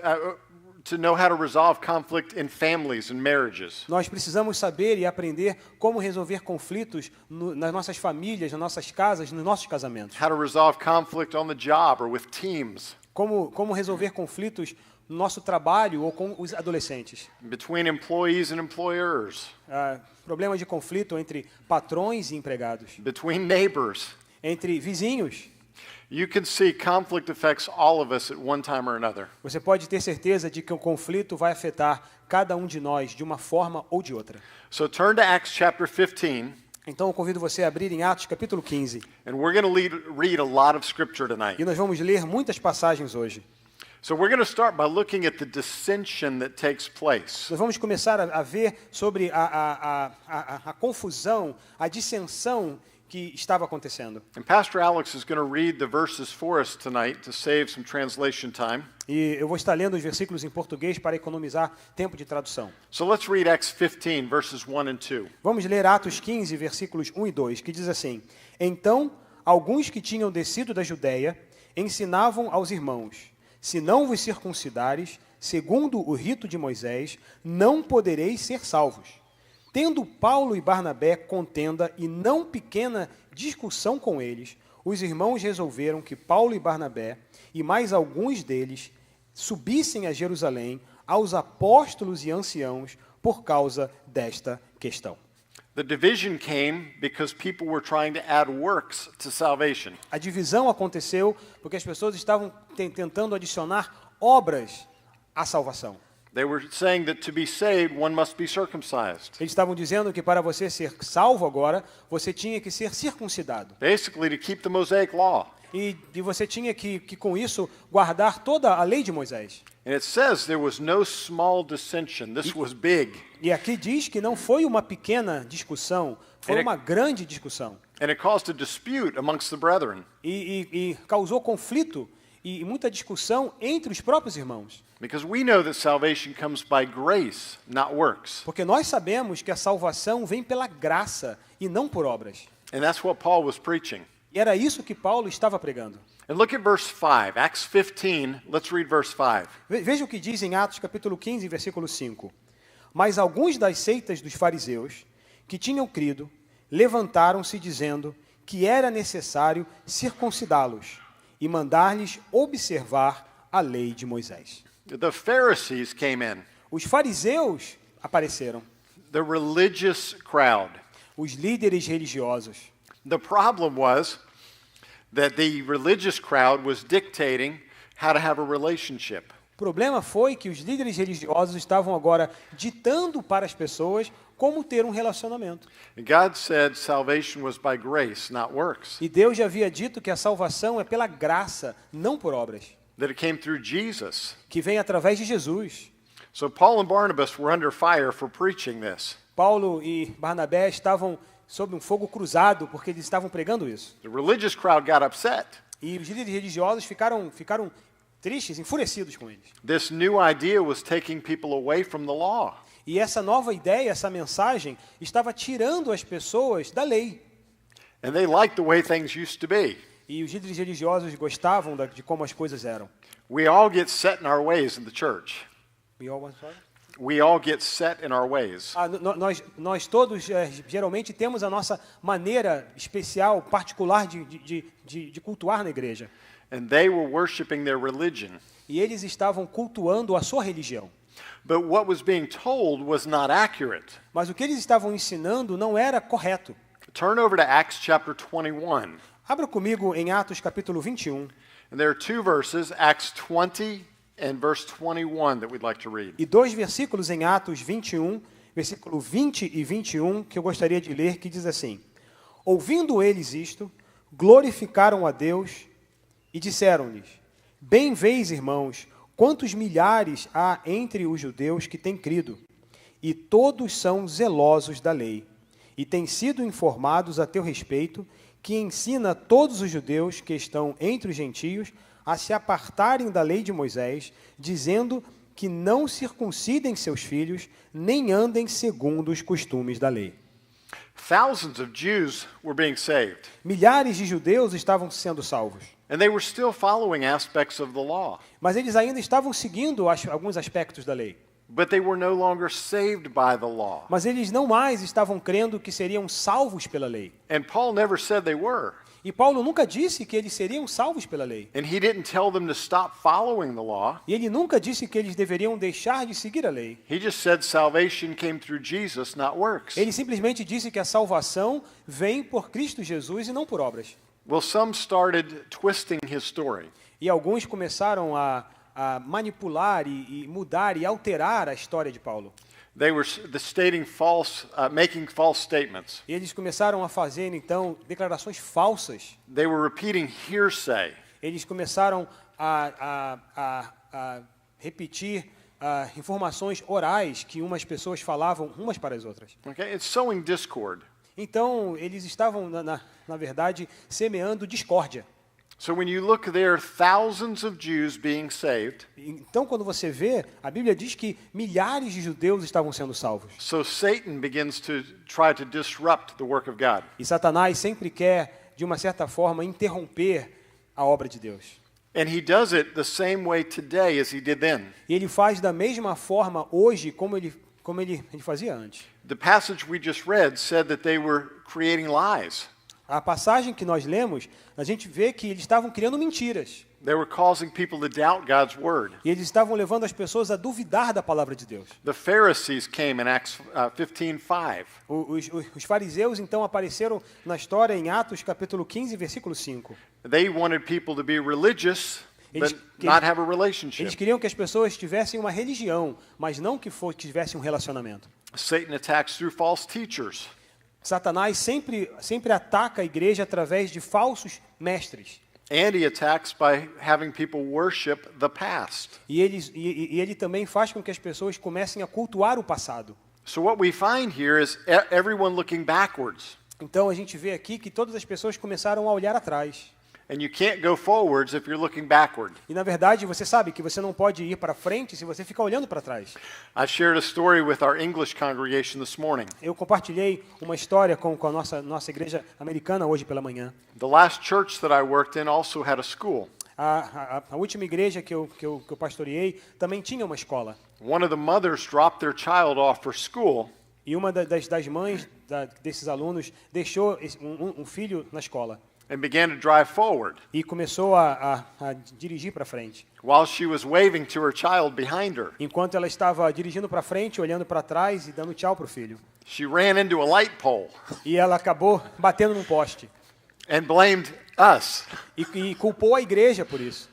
to know how to resolve conflict in families and marriages. Nós precisamos saber e aprender como resolver conflitos nas nossas famílias, nas nossas casas, nos nossos casamentos. How to resolve conflict on the job or with teams. Como resolver conflitos no nosso trabalho ou com os adolescentes. Between employees and employers. Problema de conflito entre patrões e empregados. Between neighbors. Entre vizinhos. You can see conflict affects all of us at one time or another. Você pode ter certeza de que o conflito vai afetar cada um de nós de uma forma ou de outra. So turn to Acts chapter 15. Então eu convido você a abrir em Atos capítulo 15. And we're going to read a lot of scripture tonight. E nós vamos ler muitas passagens hoje. So we're going to start by looking at the dissension that takes place. Nós vamos começar a ver sobre a confusão, a dissensão que estava acontecendo. And Pastor Alex is going to read the verses for us tonight to save some translation time. E eu vou estar lendo os versículos em português para economizar tempo de tradução. So let's read Acts 15 verses 1 and 2. Vamos ler Atos 15, versículos 1 e 2, que diz assim: Então, alguns que tinham descido da Judeia ensinavam aos irmãos: Se não vos circuncidares, segundo o rito de Moisés, não podereis ser salvos. Tendo Paulo e Barnabé contenda e não pequena discussão com eles, os irmãos resolveram que Paulo e Barnabé e mais alguns deles subissem a Jerusalém aos apóstolos e anciãos por causa desta questão. The division came because people were trying to add works to salvation. A divisão aconteceu porque as pessoas estavam tentando adicionar obras à salvação. They were saying that to be saved, one must be circumcised. Eles estavam dizendo que para você ser salvo agora, você tinha que ser circuncidado. Basically, to keep the Mosaic law. E você tinha que com isso, guardar toda a lei de Moisés. And it says there was no small dissension. This was big. E aqui diz que não foi uma pequena discussão, foi uma grande discussão. And it caused a dispute amongst the brethren. E causou conflito e muita discussão entre os próprios irmãos. Because we know that salvation comes by grace, not works. Porque nós sabemos que a salvação vem pela graça e não por obras. And that's what Paul was preaching. E era isso que Paulo estava pregando. And look at verse 5, Acts 15. Let's read verse 5. Veja o que diz em Atos capítulo 15, versículo 5. Mas alguns das seitas dos fariseus, que tinham crido, levantaram-se dizendo que era necessário circuncidá-los e mandar-lhes observar a lei de Moisés. The Pharisees came in, Os fariseus apareceram, the religious crowd. os líderes religiosos. The problem was that the religious crowd was dictating how to have a relationship. O problema foi que os líderes religiosos estavam agora ditando para as pessoas como ter um relacionamento. And God said salvation was by grace, not works. E Deus já havia dito que a salvação é pela graça, não por obras, That it came through Jesus. que vem através de Jesus. So Paul and Barnabas were under fire for preaching this. Paulo e Barnabé estavam sob um fogo cruzado porque eles estavam pregando isso. The religious crowd got upset. E os líderes religiosos ficaram tristes, enfurecidos com eles. This new idea was taking people away from the law. E essa nova ideia, essa mensagem, estava tirando as pessoas da lei. And they liked the way things used to be. E os líderes religiosos gostavam de como as coisas eram. We all get set in our ways in the church. We all get set in our ways. Nós todos geralmente temos a nossa maneira especial, particular de cultuar na igreja. And they were worshiping their religion. E eles estavam cultuando a sua religião. But what was being told was not accurate. Mas o que eles estavam ensinando não era correto. Turn over to Acts chapter 21. Abra comigo em Atos capítulo 21. And there are two verses, Acts 20 and verse 21, that we'd like to read. E dois versículos em Atos 21, versículo 20 e 21, que eu gostaria de ler, que diz assim: Ouvindo eles isto, glorificaram a Deus e disseram-lhes: Bem vês, irmãos, quantos milhares há entre os judeus que têm crido, e todos são zelosos da lei, e têm sido informados a teu respeito, que ensina todos os judeus que estão entre os gentios a se apartarem da lei de Moisés, dizendo que não circuncidem seus filhos, nem andem segundo os costumes da lei. Thousands of Jews were being saved. Milhares de judeus estavam sendo salvos. And they were still following aspects of the law. Mas eles ainda estavam seguindo alguns aspectos da lei. But they were no longer saved by the law. Mas eles não mais estavam crendo que seriam salvos pela lei. And Paul never said they were. E Paulo nunca disse que eles seriam salvos pela lei. And he didn't tell them to stop following the law. E ele nunca disse que eles deveriam deixar de seguir a lei. He just said salvation came through Jesus, not works. Ele simplesmente disse que a salvação vem por Cristo Jesus e não por obras. Well, some started twisting his story. E alguns começaram a manipular e mudar e alterar a história de Paulo. They were making false statements. E eles começaram a fazer, então, declarações falsas. They were repeating hearsay. Eles começaram a repetir informações orais que umas pessoas falavam umas para as outras. Okay? It's sowing discord. Então, eles estavam, na verdade, semeando discórdia. So when you look there, thousands of Jews being saved. Então, quando você vê, a Bíblia diz que milhares de judeus estavam sendo salvos. So Satan begins to try to disrupt the work of God. E Satanás sempre quer, de uma certa forma, interromper a obra de Deus. And he does it the same way today as he did then. E ele faz da mesma forma hoje como ele como ele fazia antes. The passage we just read said that they were creating lies. A passagem que nós lemos, a gente vê que eles estavam criando mentiras. They were causing people to doubt God's word. E eles estavam levando as pessoas a duvidar da palavra de Deus. The Pharisees came in Acts 15:5. Os fariseus, então, apareceram na história em Atos, capítulo 15, versículo 5. They wanted people to be religious, but not have a relationship. Eles queriam que as pessoas tivessem uma religião, mas não que tivessem um relacionamento. Satan attacks through false teachers. Satanás sempre ataca a igreja através de falsos mestres. And he attacks by having people worship the past. E ele também faz com que as pessoas comecem a cultuar o passado. So what we find here is everyone looking backwards. Então a gente vê aqui que todas as pessoas começaram a olhar atrás. And you can't go forwards if you're looking backward. E na verdade você sabe que você não pode ir para frente se você ficar olhando para trás. I shared a story with our English congregation this morning. Eu compartilhei uma história com a nossa igreja americana hoje pela manhã. The last church that I worked in also had a school. A última igreja que eu pastoreei também tinha uma escola. One of the mothers dropped their child off for school. E uma das mães desses alunos deixou um filho na escola. And began to drive forward. E começou a dirigir para frente. While she was waving to her child behind her. Enquanto ela estava dirigindo para frente, olhando para trás e dando tchau para o filho. She ran into a light pole. E ela acabou batendo num poste. And blamed us. E culpou a igreja por isso.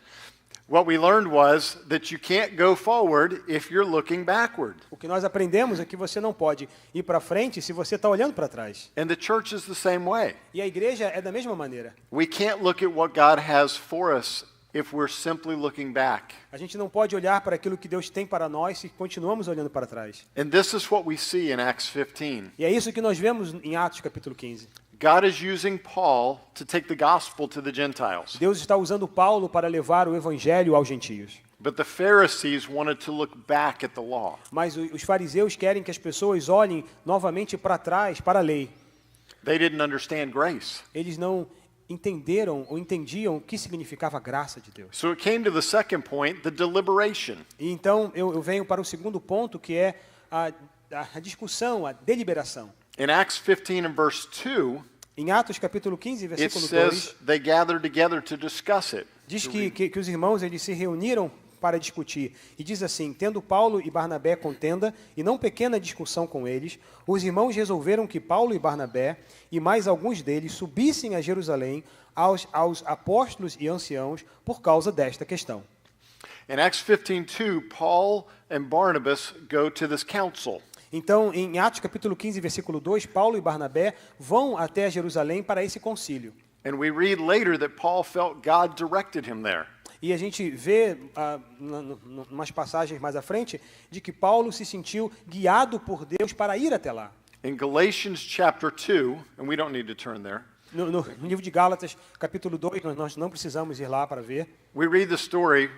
What we learned was that you can't go forward if you're looking backward. O que nós aprendemos é que você não pode ir para frente se você está olhando para trás. And the church is the same way. E a igreja é da mesma maneira. We can't look at what God has for us if we're simply looking back. A gente não pode olhar para aquilo que Deus tem para nós se continuamos olhando para trás. And this is what we see in Acts 15. E é isso que nós vemos em Atos capítulo 15. God is using Paul to take the gospel to the Gentiles. Deus está usando Paulo para levar o evangelho aos gentios. But the Pharisees wanted to look back at the law. Mas os fariseus querem que as pessoas olhem novamente para trás, para a lei. They didn't understand grace. Eles não entenderam ou entendiam o que significava a graça de Deus. So it came to the second point, the deliberation. E então eu venho para o segundo ponto, que é a discussão, a deliberação. In Acts 15 and verse 2, em Atos capítulo 15, it versículo says 2, they gathered together to discuss it. diz que os irmãos eles se reuniram para discutir. E diz assim: tendo Paulo e Barnabé contenda e não pequena discussão com eles, os irmãos resolveram que Paulo e Barnabé e mais alguns deles subissem a Jerusalém aos apóstolos e anciãos por causa desta questão. In Acts 15:2, Paul and Barnabas go to this council. Então, em Atos capítulo 15, versículo 2, Paulo e Barnabé vão até Jerusalém para esse concílio. And we read later that Paul felt God directed him there. E a gente vê, umas passagens mais à frente, de que Paulo se sentiu guiado por Deus para ir até lá. In Galatians chapter 2, and we don't need to turn there. No livro de Gálatas, capítulo 2, nós não precisamos ir lá para ver. We read the story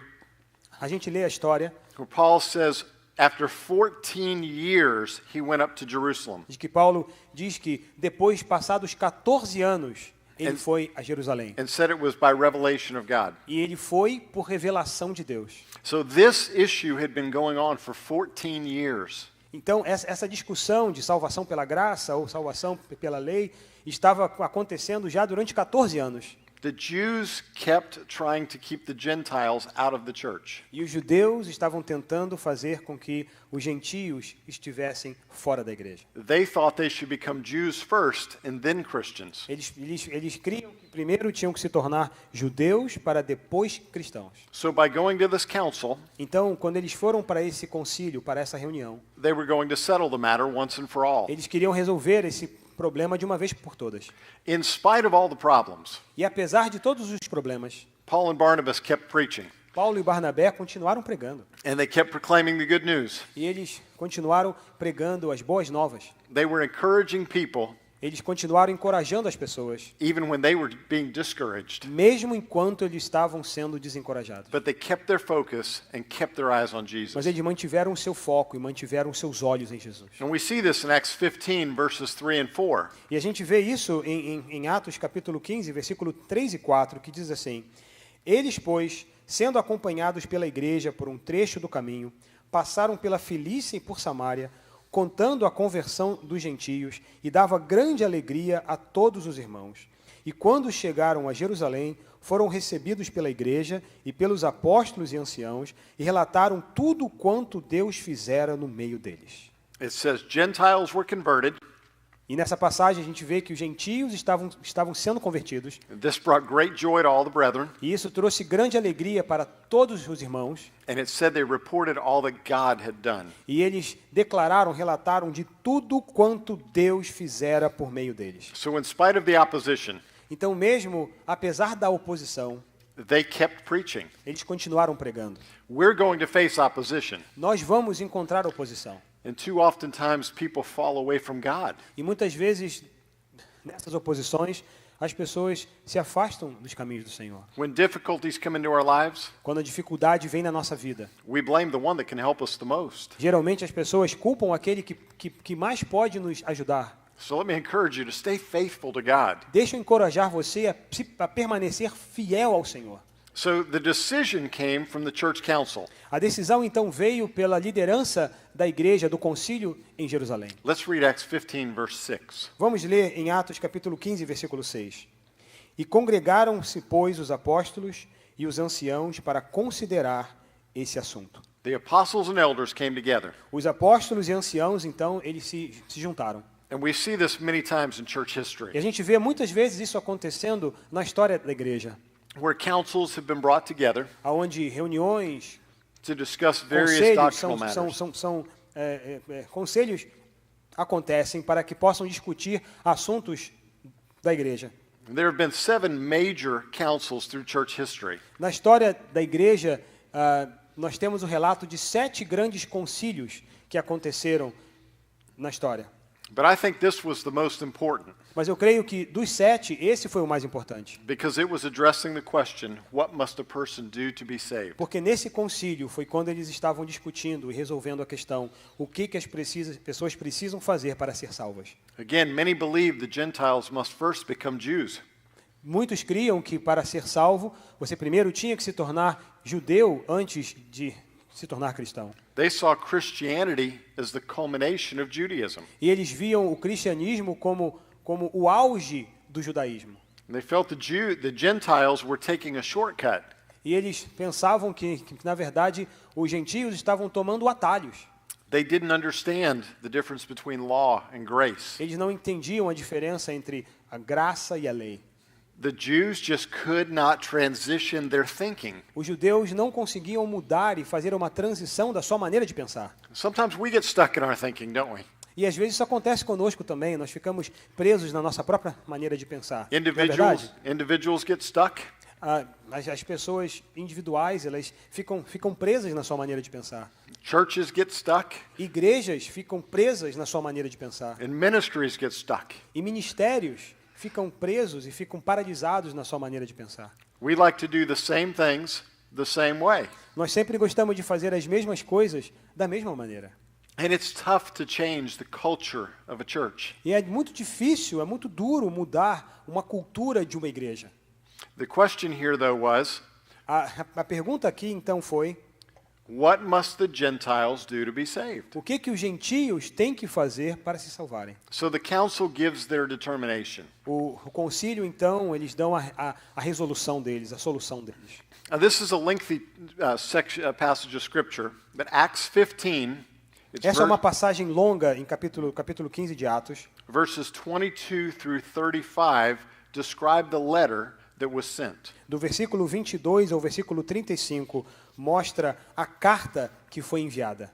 A gente lê a história where Paul says, after 14 years, he went up to Jerusalem. de que Paulo diz que depois, passados 14 anos, ele foi a Jerusalém. And said it was by revelation of God. E ele foi por revelação de Deus. So this issue had been going on for 14 years. Então, essa discussão de salvação pela graça ou salvação pela lei estava acontecendo já durante 14 anos. The Jews kept trying to keep the Gentiles out of the church. E os judeus estavam tentando fazer com que os gentios estivessem fora da igreja. They thought they should become Jews first and then Christians. Eles criam que primeiro tinham que se tornar judeus para depois cristãos. So by going to this council, Então, quando eles foram para esse concílio, para essa reunião, they were going to settle the matter once and for all. eles queriam resolver esse problema de uma vez por todas. In spite of all the problems, E apesar de todos os problemas, Paul and Barnabas kept preaching, Paulo e Barnabé continuaram pregando. and they kept proclaiming the good news. E eles continuaram pregando as boas novas. They were encouraging people Eles continuaram encorajando as pessoas, even when they were being discouraged. mesmo enquanto eles estavam sendo desencorajados. But they kept their focus and kept their eyes on Mas Jesus. eles mantiveram o seu foco e mantiveram os seus olhos em Jesus. And we see this in Acts 15, verses 3 and 4. E a gente vê isso em Atos capítulo 15, versículo 3 e 4, que diz assim: eles, pois, sendo acompanhados pela igreja por um trecho do caminho, passaram pela Filícia e por Samaria, contando a conversão dos gentios, e dava grande alegria a todos os irmãos. E quando chegaram a Jerusalém, foram recebidos pela igreja e pelos apóstolos e anciãos, e relataram tudo quanto Deus fizera no meio deles. It says Gentiles were converted. E nessa passagem a gente vê que os gentios estavam sendo convertidos. This brought great joy to all the brethren. E isso trouxe grande alegria para todos os irmãos. And it said they reported all that God had done. E eles relataram de tudo quanto Deus fizera por meio deles. So in spite of the opposition, Então, mesmo apesar da oposição, they kept preaching. eles continuaram pregando. We're going to face opposition. Nós vamos encontrar oposição. And too often times people fall away from God. E muitas vezes, nessas oposições, as pessoas se afastam dos caminhos do Senhor. When difficulties come into our lives, Quando a dificuldade vem na nossa vida, we blame the one that can help us the most. geralmente as pessoas culpam aquele que mais pode nos ajudar. So let me encourage you to stay faithful to God. Deixa eu encorajar você a permanecer fiel ao Senhor. So the decision came from the church council. A decisão, então, veio pela liderança da igreja, do concílio em Jerusalém. Let's read Acts 15, verse 6. Vamos ler em Atos capítulo 15, versículo 6. E congregaram-se, pois, os apóstolos e os anciãos para considerar esse assunto. The apostles and elders came together. Os apóstolos e anciãos, então, eles se juntaram. And we see this many times in church E a history, gente vê muitas vezes isso acontecendo na história da igreja, where councils have been brought together onde reuniões, to discuss various conselhos, doctrinal matters. conselhos acontecem para que possam discutir assuntos da igreja. There have been 7 major councils through church history. Na história da igreja, nós temos o relato de 7 grandes concílios que aconteceram na história. But I think this was the most important Mas eu creio que dos 7, esse foi o mais importante. because it was addressing the question, what must a person do to be saved? Porque nesse concílio foi quando eles estavam discutindo e resolvendo a questão, o que as pessoas precisam fazer para ser salvas. Again, many believe the Gentiles must first become Jews. Muitos criam que para ser salvo, você primeiro tinha que se tornar judeu antes de se tornar cristão. They saw Christianity as the culmination of Judaism. E eles viam o cristianismo como o auge do judaísmo. And they felt the Gentiles were taking a shortcut. E eles pensavam que, na verdade, os gentios estavam tomando atalhos. They didn't understand the difference between law and grace. Eles não entendiam a diferença entre a graça e a lei. The Jews just could not transition their thinking. Os judeus não conseguiam mudar e fazer uma transição da sua maneira de pensar. Sometimes we get stuck in our thinking, don't we? E às vezes isso acontece conosco também, nós ficamos presos na nossa própria maneira de pensar. Não é verdade? Individuals get stuck. As pessoas individuais, elas ficam presas na sua maneira de pensar. Churches get stuck. Igrejas ficam presas na sua maneira de pensar. And ministries get stuck. E ministérios ficam presos e ficam paralisados na sua maneira de pensar. We like to do the same things the same way. Nós sempre gostamos de fazer as mesmas coisas da mesma maneira. And it's tough to change the culture of a church. E é muito difícil, é muito duro mudar uma cultura de uma igreja. The question here, though, was, A pergunta aqui, então, foi: what must the Gentiles do to be saved? o que os gentios têm que fazer para se salvarem? So the council gives their determination. O concílio, então, eles dão a resolução deles, a solução deles. Now, this is a lengthy passage of Scripture, but Acts 15, Essa é uma passagem longa em capítulo 15 de Atos. verses 22 through 35 describe the letter that was sent. Do versículo 22 ao versículo 35, mostra a carta que foi enviada.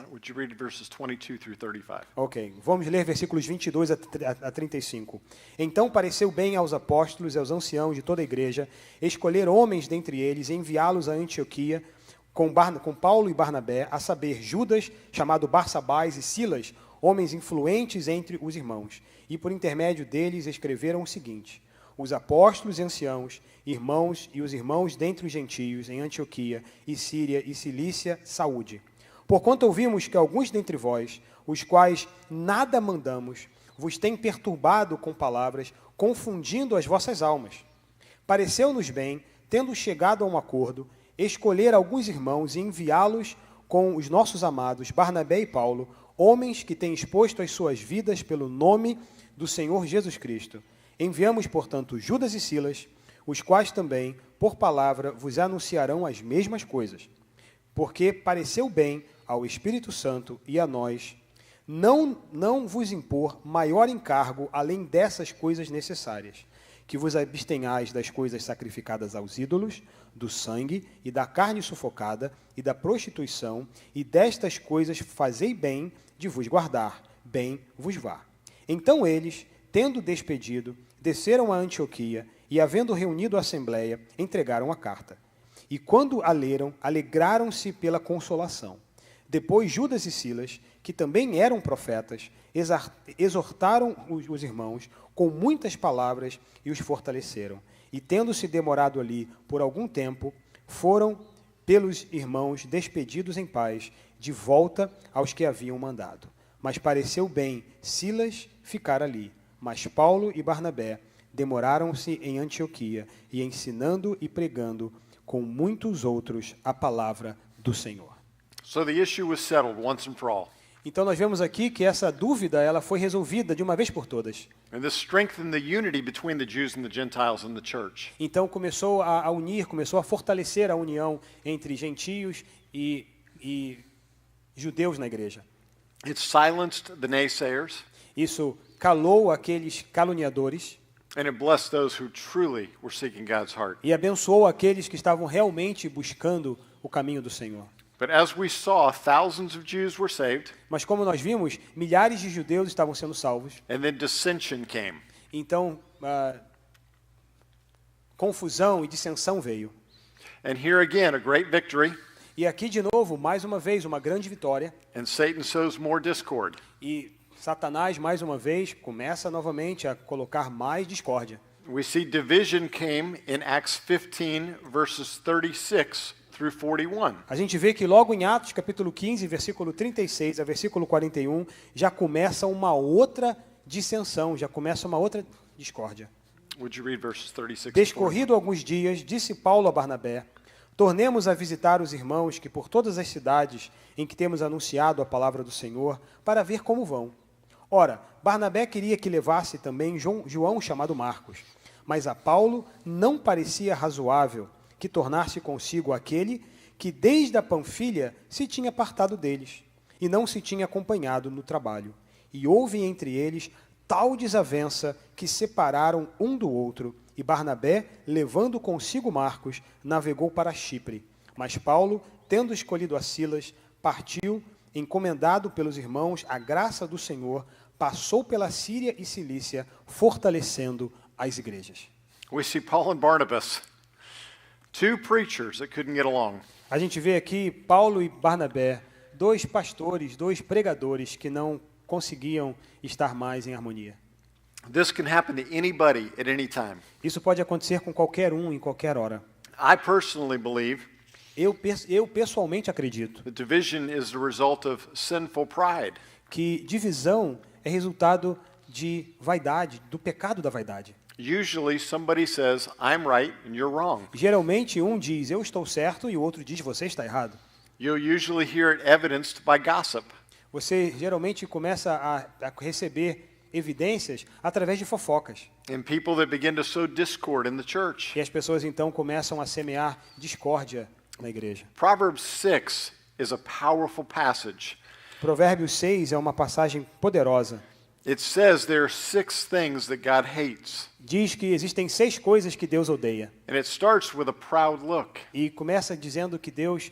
Would you read verses 22 through 35? Ok, vamos ler versículos 22 a 35. Então pareceu bem aos apóstolos e aos anciãos de toda a igreja escolher homens dentre eles e enviá-los a Antioquia com Paulo e Barnabé, a saber, Judas, chamado Barsabás, e Silas, homens influentes entre os irmãos. E por intermédio deles escreveram o seguinte: os apóstolos e anciãos, irmãos e os irmãos dentre os gentios em Antioquia e Síria e Cilícia, saúde. Porquanto ouvimos que alguns dentre vós, os quais nada mandamos, vos têm perturbado com palavras, confundindo as vossas almas. Pareceu-nos bem, tendo chegado a um acordo, escolher alguns irmãos e enviá-los com os nossos amados Barnabé e Paulo, homens que têm exposto as suas vidas pelo nome do Senhor Jesus Cristo. Enviamos, portanto, Judas e Silas, os quais também, por palavra, vos anunciarão as mesmas coisas, porque pareceu bem ao Espírito Santo e a nós não vos impor maior encargo além dessas coisas necessárias, que vos abstenhais das coisas sacrificadas aos ídolos, do sangue e da carne sufocada e da prostituição, e destas coisas fazei bem de vos guardar, bem vos vá. Então eles, tendo despedido, desceram a Antioquia e, havendo reunido a assembleia, entregaram a carta. E quando a leram, alegraram-se pela consolação. Depois Judas e Silas, que também eram profetas, exortaram os irmãos com muitas palavras e os fortaleceram. E, tendo-se demorado ali por algum tempo, foram pelos irmãos despedidos em paz, de volta aos que haviam mandado. Mas pareceu bem Silas ficar ali. Mas Paulo e Barnabé demoraram-se em Antioquia, e ensinando e pregando com muitos outros a palavra do Senhor. So the issue was settled once and for all. Então nós vemos aqui que essa dúvida ela foi resolvida de uma vez por todas. And this strengthened the unity between the Jews and the Gentiles in the church. Então começou a unir, começou a fortalecer a união entre gentios e judeus na igreja. It silenced the naysayers. Isso calou aqueles caluniadores And it blessed those who truly were seeking God's heart. e abençoou aqueles que estavam realmente buscando o caminho do Senhor. But as we saw, thousands of Jews were saved, Mas como nós vimos, milhares de judeus estavam sendo salvos. and then dissension came. Então, confusão e dissensão veio. And here again, a great victory, E aqui, de novo, mais uma vez, uma grande vitória. and Satan sows more discord. E Satanás, mais uma vez, começa novamente a colocar mais discórdia. We see division came in Acts 15, verses 36 through 41. A gente vê que logo em Atos, capítulo 15, versículo 36 a versículo 41, já começa uma outra dissensão, já começa uma outra discórdia. Would you read verses 36 and 41? Descorrido alguns dias, disse Paulo a Barnabé: tornemos a visitar os irmãos que por todas as cidades em que temos anunciado a palavra do Senhor, para ver como vão. Ora, Barnabé queria que levasse também João chamado Marcos, mas a Paulo não parecia razoável que tornasse consigo aquele que desde a Panfilha se tinha apartado deles, e não se tinha acompanhado no trabalho. E houve entre eles tal desavença que separaram um do outro, e Barnabé, levando consigo Marcos, navegou para Chipre. Mas Paulo, tendo escolhido a Silas, partiu, encomendado pelos irmãos à graça do Senhor, passou pela Síria e Cilícia, fortalecendo as igrejas. We see Paul and Barnabas, two preachers that couldn't get along. A gente vê aqui Paulo e Barnabé, dois pastores, dois pregadores que não conseguiam estar mais em harmonia. This can happen to anybody at any time. Isso pode acontecer com qualquer um, em qualquer hora. I personally believe Eu pessoalmente acredito that division is the result of sinful pride. que divisão é resultado de vaidade, do pecado da vaidade. Usually somebody says, I'm right and you're wrong. Geralmente um diz, eu estou certo, e o outro diz, você está errado. You'll usually hear it evidenced by gossip. Você geralmente começa a receber evidências através de fofocas. And people that begin to sow discord in the church. E as pessoas então começam a semear discórdia na igreja. Proverbs 6 is a powerful passage. Provérbios 6 é uma passagem poderosa. It says there are 6 things that God hates. Diz que existem 6 coisas que Deus odeia. And it starts with a proud look. E começa dizendo que Deus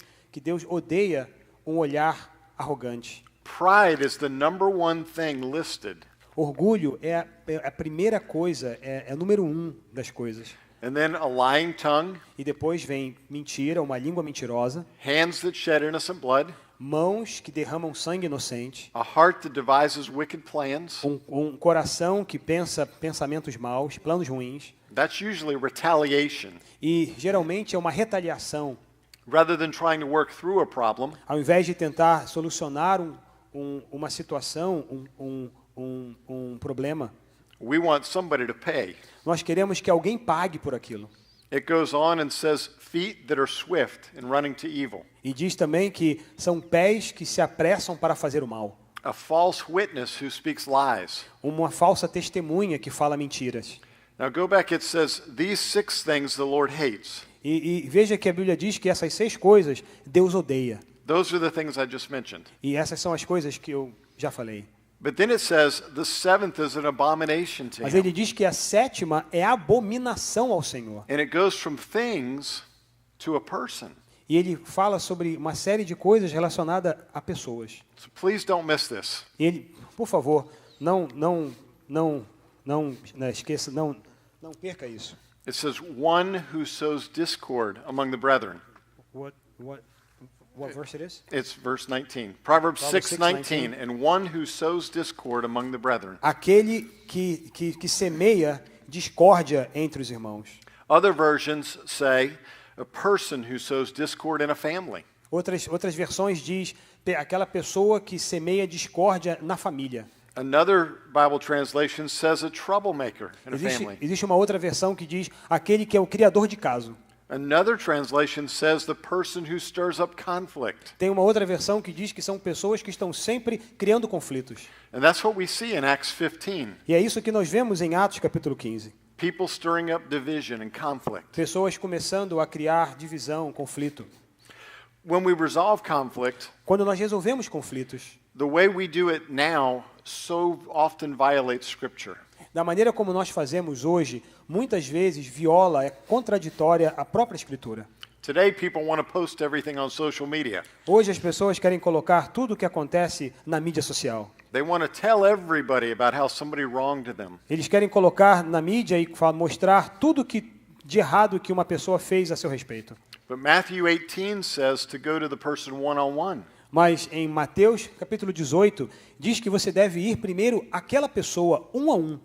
odeia um olhar arrogante. Pride is the number one thing listed. Orgulho é a primeira coisa, é número 1 das coisas. And then a lying tongue, E depois vem mentira, uma língua mentirosa, hands that shed innocent blood, mãos que derramam sangue inocente, a heart that devises wicked plans. um coração que pensa pensamentos maus, planos ruins. That's usually retaliation. E geralmente é uma retaliação. Rather than trying to work through a problem, Ao invés de tentar solucionar uma situação, um problema, we want somebody to pay. nós queremos que alguém pague por aquilo. It goes on and says, feet that are swift in running to evil, E diz também que são pés que se apressam para fazer o mal. a false witness who speaks lies. uma falsa testemunha que fala mentiras. Now go back, it says, these 6 things the Lord hates. E veja que a Bíblia diz que essas 6 coisas Deus odeia. Those are the things I just mentioned. E essas são as coisas que eu já falei. But then it says the 7th is an abomination to Mas him. ele diz que a 7ª é abominação ao Senhor. And it goes from things to a person. E ele fala sobre uma série de coisas relacionadas a pessoas. So please don't miss this. E ele, por favor, não esqueça, não perca isso. It says one who sows discord among the brethren. What verse it is? It's verse 19. Proverbs Proverbs 6:19, and one who sows discord among the brethren. Aquele que semeia discórdia entre os irmãos. Other versions say a person who sows discord in a family. Outras versões diz aquela pessoa que semeia discórdia na família. Another Bible translation says a troublemaker in a family. Existe uma outra versão que diz aquele que é o criador de caso. Another translation says the person who stirs up conflict. Tem uma outra versão que diz que são pessoas que estão sempre criando conflitos. And that's what we see in Acts 15. E é isso que nós vemos em Atos capítulo 15. People stirring up division and conflict. Pessoas começando a criar divisão, conflito. When we resolve conflict, Quando nós resolvemos conflitos, the way we do it now so often violates Scripture. da maneira como nós fazemos hoje, muitas vezes viola, é contraditória à própria Escritura. Today, people want to post everything on social media. Hoje as pessoas querem colocar tudo o que acontece na mídia social. They want to tell everybody about how somebody wronged them. Eles querem colocar na mídia e mostrar tudo de errado que uma pessoa fez a seu respeito. But Matthew 18 says to go to the person one-on-one. Mas em Mateus capítulo 18 diz que você deve ir primeiro àquela pessoa um a um.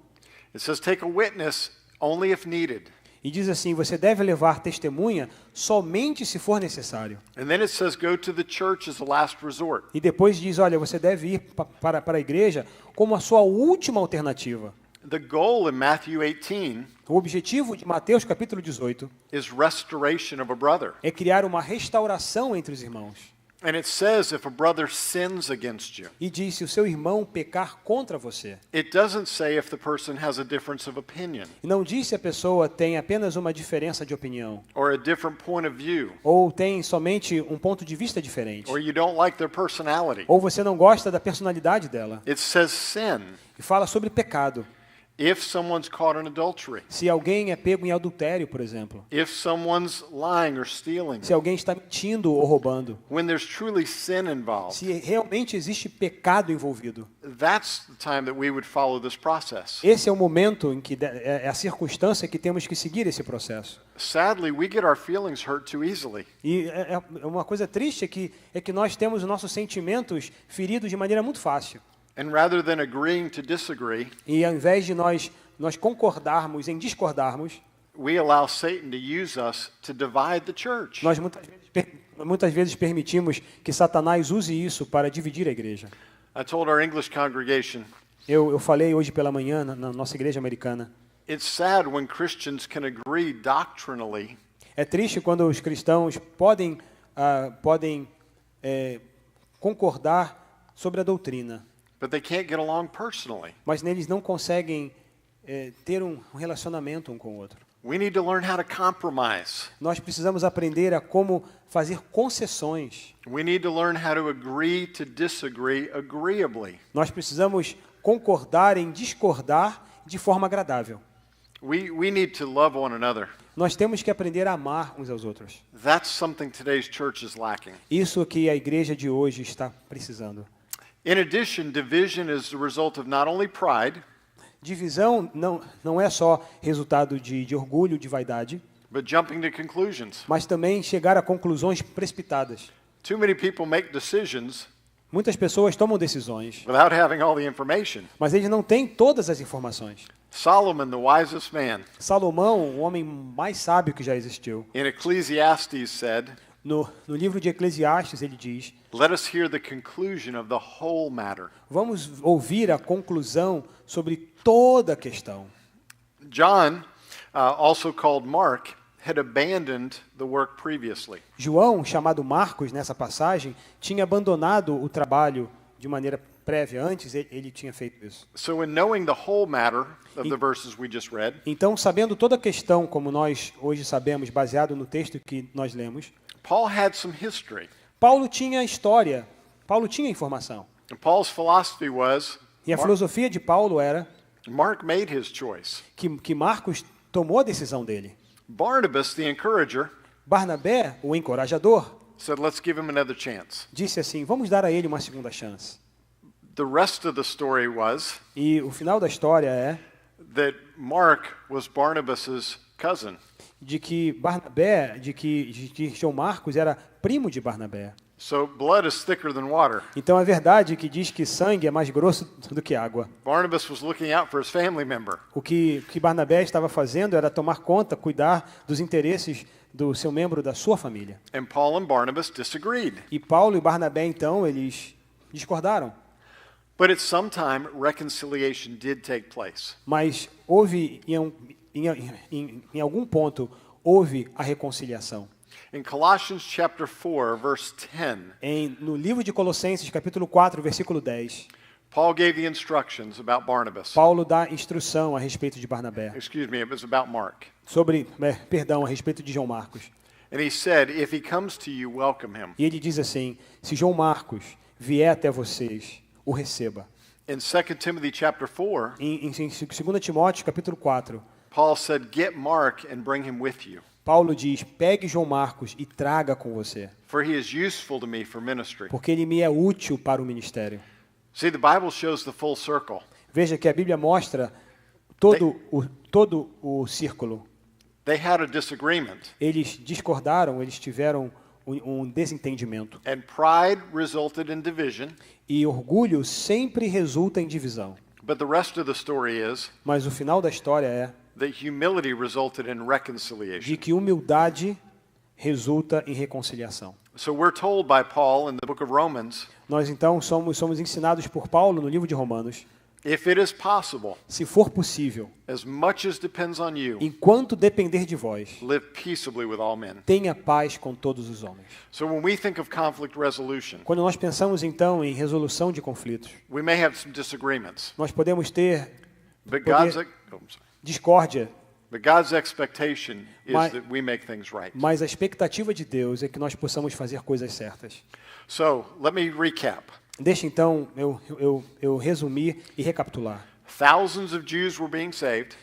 It says take a witness only if needed. E diz assim, você deve levar testemunha somente se for necessário. And then it says go to the church as a last resort. E depois diz, olha, você deve ir para a igreja como a sua última alternativa. The goal in Matthew 18 O objetivo de Mateus capítulo 18 is restoration of a brother. é criar uma restauração entre os irmãos. And it says if a brother sins against you. E diz, se o seu irmão pecar contra você. It doesn't say if the person has a difference of opinion E não diz se a pessoa tem apenas uma diferença de opinião. or a different point of view Ou tem somente um ponto de vista diferente. or you don't like their personality. Ou você não gosta da personalidade dela. It says sin. E fala sobre pecado. If someone's caught in adultery, Se alguém é pego em adultério, por exemplo. if someone's lying or stealing, Se alguém está mentindo ou roubando. when there's truly sin involved, Se realmente existe pecado envolvido. that's the time that we would follow this process. Esse é o momento em que é a circunstância que temos que seguir esse processo. Sadly, we get our feelings hurt too easily. E uma coisa triste é que nós temos os nossos sentimentos feridos de maneira muito fácil. And rather than agreeing to disagree, E ao invés de nós concordarmos em discordarmos, we allow Satan to use us to divide the church. nós muitas vezes permitimos que Satanás use isso para dividir a igreja. I told our English congregation, Eu falei hoje pela manhã na nossa igreja americana. it's sad when Christians can agree doctrinally, É triste quando os cristãos podem concordar sobre a doutrina, but they can't get along personally. mas neles não conseguem ter um relacionamento um com o outro. We need to learn how to compromise. Nós precisamos aprender a como fazer concessões. We need to learn how to agree to disagree agreeably. Nós precisamos concordar em discordar de forma agradável. We need to love one another. Nós temos que aprender a amar uns aos outros. That's something today's church is lacking. Isso que a igreja de hoje está precisando. In addition, division is the result of not only pride, Divisão não é só resultado de orgulho, de vaidade, but jumping to conclusions. mas também chegar a conclusões precipitadas. Too many people make decisions Muitas pessoas tomam decisões, without having all the information. mas eles não têm todas as informações. Solomon, the wisest man, Salomão, o homem mais sábio que já existiu, in Ecclesiastes said, no livro de Eclesiastes ele diz: let us hear the conclusion of the whole matter. vamos ouvir a conclusão sobre toda a questão. John, also called Mark, had abandoned the work previously. João, chamado Marcos nessa passagem, tinha abandonado o trabalho de maneira prévia, antes ele tinha feito isso. So in knowing the whole matter of the verses we just read, Então, sabendo toda a questão, como nós hoje sabemos, baseado no texto que nós lemos, Paul had some history. Paulo tinha história, Paulo tinha informação. And Paul's philosophy was, E a filosofia de Paulo era Mark made his choice. que Marcos tomou a decisão dele. Barnabas, the encourager, Barnabé, o encorajador, said, let's give him another chance. disse assim, vamos dar a ele uma segunda chance. The rest of the story was E o final da história é that Mark was Barnabas's cousin. de que Barnabé, de que João Marcos era primo de Barnabé. So blood is thicker than water. Então é verdade que diz que sangue é mais grosso do que água. Barnabas was looking out for his family member. O que Barnabé estava fazendo era tomar conta, cuidar dos interesses do seu membro da sua família. And Paul and Barnabas disagreed. E Paulo e Barnabé, então, eles discordaram. But at some time, reconciliation did take place. Mas houve, em algum ponto, houve a reconciliação. In Colossians chapter 4, verse 10, No livro de Colossenses, capítulo 4, versículo 10, Paul gave the instructions about Barnabas. Paulo dá instrução a respeito de Barnabé, Excuse me, it was about Mark. perdão, a respeito de João Marcos. And he said, if he comes to you, welcome him. E ele diz assim, se João Marcos vier até vocês, o receba. In 2 Timothy chapter 4, Em 2 Timóteo, capítulo 4, Paul said, get Mark and bring him with you, Paulo diz, pegue João Marcos e traga com você, for he is useful to me for ministry. porque ele me é útil para o ministério. See, the Bible shows the full circle. Veja que a Bíblia mostra todo o círculo. They had a disagreement, Eles discordaram, eles tiveram um desentendimento. and pride resulted in division, E orgulho sempre resulta em divisão. but the rest of the story is Mas o final da história é that humility resulted in de reconciliation. que humildade resulta em reconciliação. So we're told by Paul in the book of Romans, Nós então somos ensinados por Paulo no livro de Romanos, if it is possible, se for possível, as much as depends on you, enquanto depender de vós, live peaceably with all men. tenha paz com todos os homens. So when we think of conflict resolution, Quando nós pensamos então em resolução de conflitos, we may have some disagreements, nós podemos ter but Poder- discórdia, God's expectation is Mas- that we make things right. mas a expectativa de Deus é que nós possamos fazer coisas certas. So let me recap. Deixa então eu resumir e recapitular. Thousands of Jews were being saved.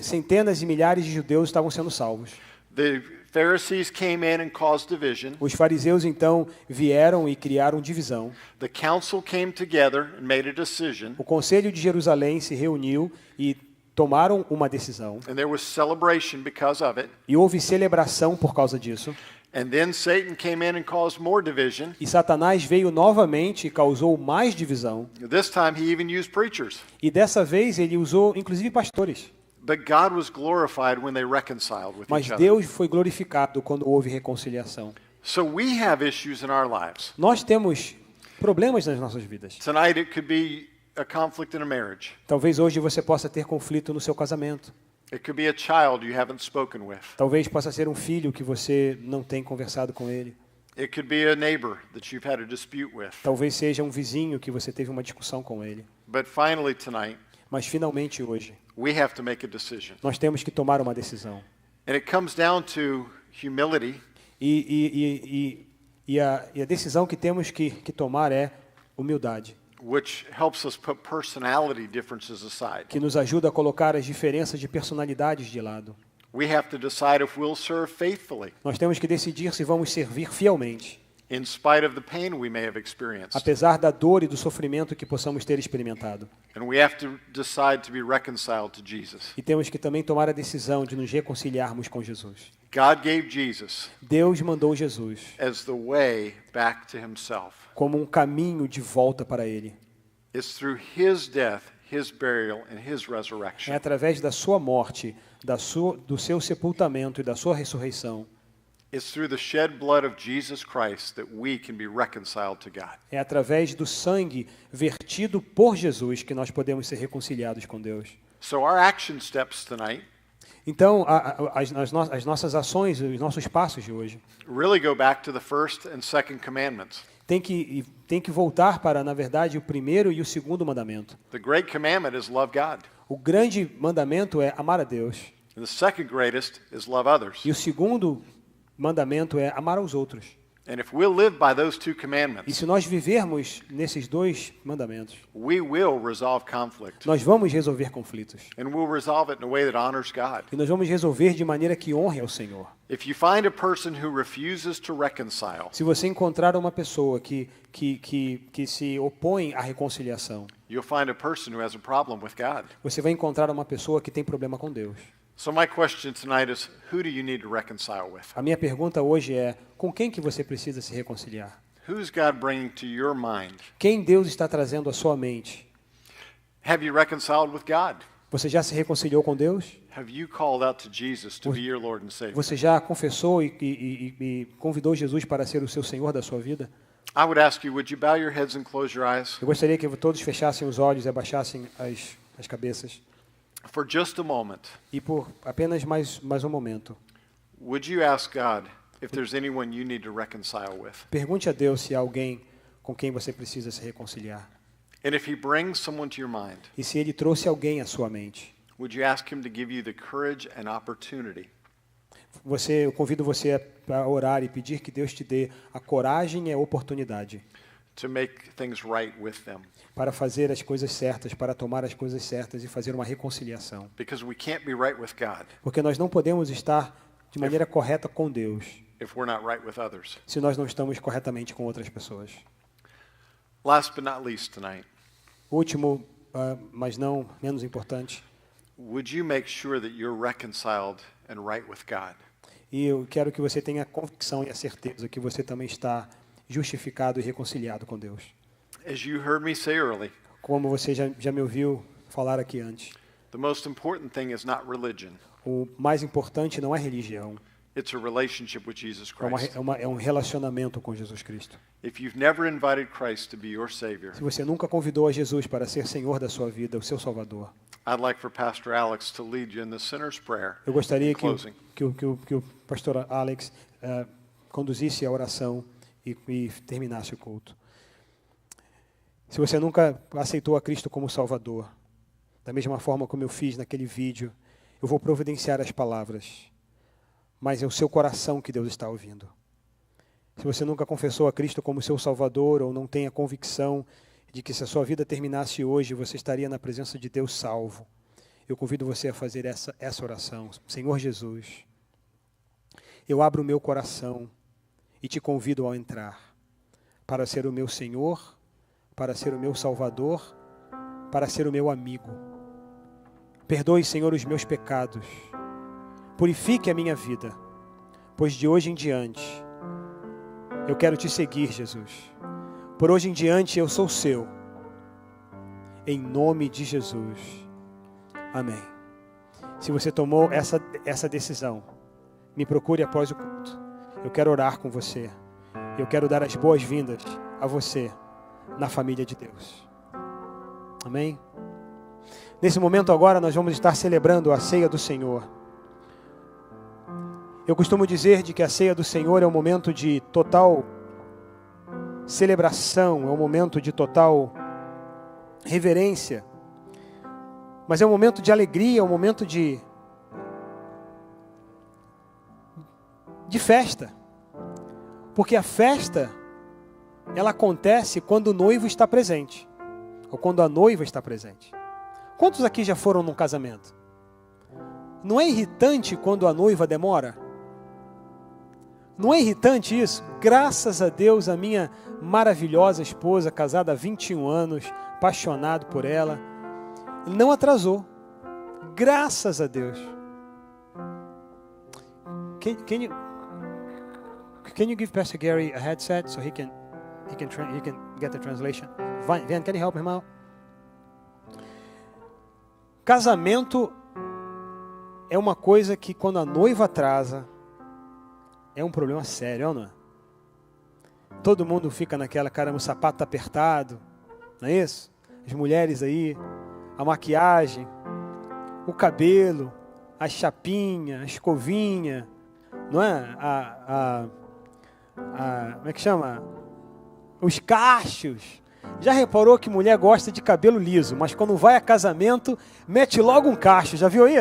Centenas e milhares de judeus estavam sendo salvos. The Pharisees came in and caused division. Os fariseus então vieram e criaram divisão. The council came together and made a decision, O Conselho de Jerusalém se reuniu e tomaram uma decisão. and there was celebration because of it. E houve celebração por causa disso. And then Satan came in and caused more division. E Satanás veio novamente e causou mais divisão. This time he even used preachers. E dessa vez ele usou inclusive pastores. But God was glorified when they reconciled with Mas each other. Deus foi glorificado quando houve reconciliação. So we have issues in our lives. Nós temos problemas nas nossas vidas. Tonight it could be a conflict in a marriage. Talvez hoje você possa ter conflito no seu casamento. It could be a child you haven't spoken with. Talvez possa ser um filho que você não tem conversado com ele. It could be a neighbor that you've had a dispute with. Talvez seja um vizinho que você teve uma discussão com ele. But finally tonight, Mas finalmente hoje, we have to make a decision. nós temos que tomar uma decisão. And it comes down to humility E a decisão que temos que tomar é humildade, which helps us put personality differences aside. que nos ajuda a colocar as diferenças de personalidades de lado. We have to decide if we'll serve faithfully Nós temos que decidir se vamos servir fielmente, in spite of the pain we may have experienced. apesar da dor e do sofrimento que possamos ter experimentado. And we have to decide to be reconciled to Jesus. E temos que também tomar a decisão de nos reconciliarmos com Jesus. God gave Jesus Deus mandou Jesus as the way back to himself. como um caminho de volta para Ele. It's through his death, his burial, and his É resurrection através da sua morte, do seu sepultamento e da sua ressurreição. It's through the shed blood of Jesus Christ that we can be reconciled to God. É através do sangue vertido por Jesus que nós podemos ser reconciliados com Deus. So our action steps tonight Então, as nossas ações, os nossos passos de hoje, really go back to the first and second commandments. tem que voltar para, na verdade, o primeiro e o segundo mandamento. The great commandment is love God. O grande mandamento é amar a Deus. And the second greatest is love others. E o segundo mandamento é amar aos outros. And if we'll live by those two E commandments, se nós vivermos nesses dois mandamentos, we will resolve conflict. nós vamos resolver conflitos. And we'll resolve it in a way that honors God. E nós vamos resolver de maneira que honre ao Senhor. If you find a person who refuses to reconcile, Se você encontrar uma pessoa que se opõe à reconciliação, you'll find a person who has a problem with God. você vai encontrar uma pessoa que tem problema com Deus. So my question tonight is, who do you need to reconcile with? A minha pergunta hoje é, com quem que você precisa se reconciliar? Who's God bringing to your mind? Quem Deus está trazendo à sua mente? Have you reconciled with God? Você já se reconciliou com Deus? Have you called out to Jesus to be your Lord and Savior? Você já confessou e convidou Jesus para ser o seu Senhor da sua vida? I would ask you, would you bow your heads and close your eyes? Eu gostaria que todos fechassem os olhos e abaixassem as cabeças. For just a moment, E por apenas mais um momento, would you ask God if there's anyone you need to reconcile with? pergunte a Deus se há alguém com quem você precisa se reconciliar. And if He brings someone to your mind, E se Ele trouxe alguém à sua mente, would you ask Him to give you the courage and opportunity eu convido você a orar e pedir que Deus te dê a coragem e a oportunidade to make things right with them? para fazer as coisas certas, para tomar as coisas certas e fazer uma reconciliação. Because we can't be right with God Porque nós não podemos estar de maneira correta com Deus if we're not right with others. se nós não estamos corretamente com outras pessoas. Last but not least tonight, Último, mas não menos importante, would you make sure that you're reconciled and right with God? e eu quero que você tenha a convicção e a certeza que você também está justificado e reconciliado com Deus. As you heard me say early, Como você já me ouviu falar aqui antes, the most important thing is not religion. o mais importante não é religião, It's a relationship with Jesus é Christ. um relacionamento com Jesus Cristo. If you've never invited Christ to be your Savior, Se você nunca convidou a Jesus para ser Senhor da sua vida, o seu Salvador, I'd like for Pastor Alex to lead you in the sinner's prayer. eu gostaria in que closing. o pastor Alex conduzisse a oração e terminasse o culto. Se você nunca aceitou a Cristo como Salvador, da mesma forma como eu fiz naquele vídeo, eu vou providenciar as palavras, mas é o seu coração que Deus está ouvindo. Se você nunca confessou a Cristo como seu Salvador ou não tem a convicção de que se a sua vida terminasse hoje, você estaria na presença de Deus salvo, eu convido você a fazer essa oração. Senhor Jesus, eu abro o meu coração e te convido a entrar para ser o meu Senhor, para ser o meu Salvador, para ser o meu amigo. Perdoe, Senhor, os meus pecados. Purifique a minha vida, pois de hoje em diante eu quero te seguir, Jesus. Por hoje em diante eu sou seu. Em nome de Jesus. Amém. Se você tomou essa decisão, me procure após o culto. Eu quero orar com você. Eu quero dar as boas-vindas a você na família de Deus. Amém? Nesse momento agora nós vamos estar celebrando a ceia do Senhor. Eu costumo dizer de que a ceia do Senhor é um momento de total celebração, é um momento de total reverência, mas é um momento de alegria, é um momento de festa, porque a festa ela acontece quando o noivo está presente, ou quando a noiva está presente. Quantos aqui já foram num casamento? Não é irritante quando a noiva demora? Não é irritante isso? Graças a Deus, a minha maravilhosa esposa, casada há 21 anos, apaixonado por ela, não atrasou. Graças a Deus. Can you give Pastor Gary a headset so he can get the translation? Van, can you help him out? Casamento é uma coisa que quando a noiva atrasa, é um problema sério, não é? Todo mundo fica naquela, caramba, o sapato está apertado, não é isso? As mulheres aí, a maquiagem, o cabelo, a chapinha, a escovinha, não é? Como é que chama? os cachos. Já reparou que mulher gosta de cabelo liso, mas quando vai a casamento, mete logo um cacho. Já viu aí?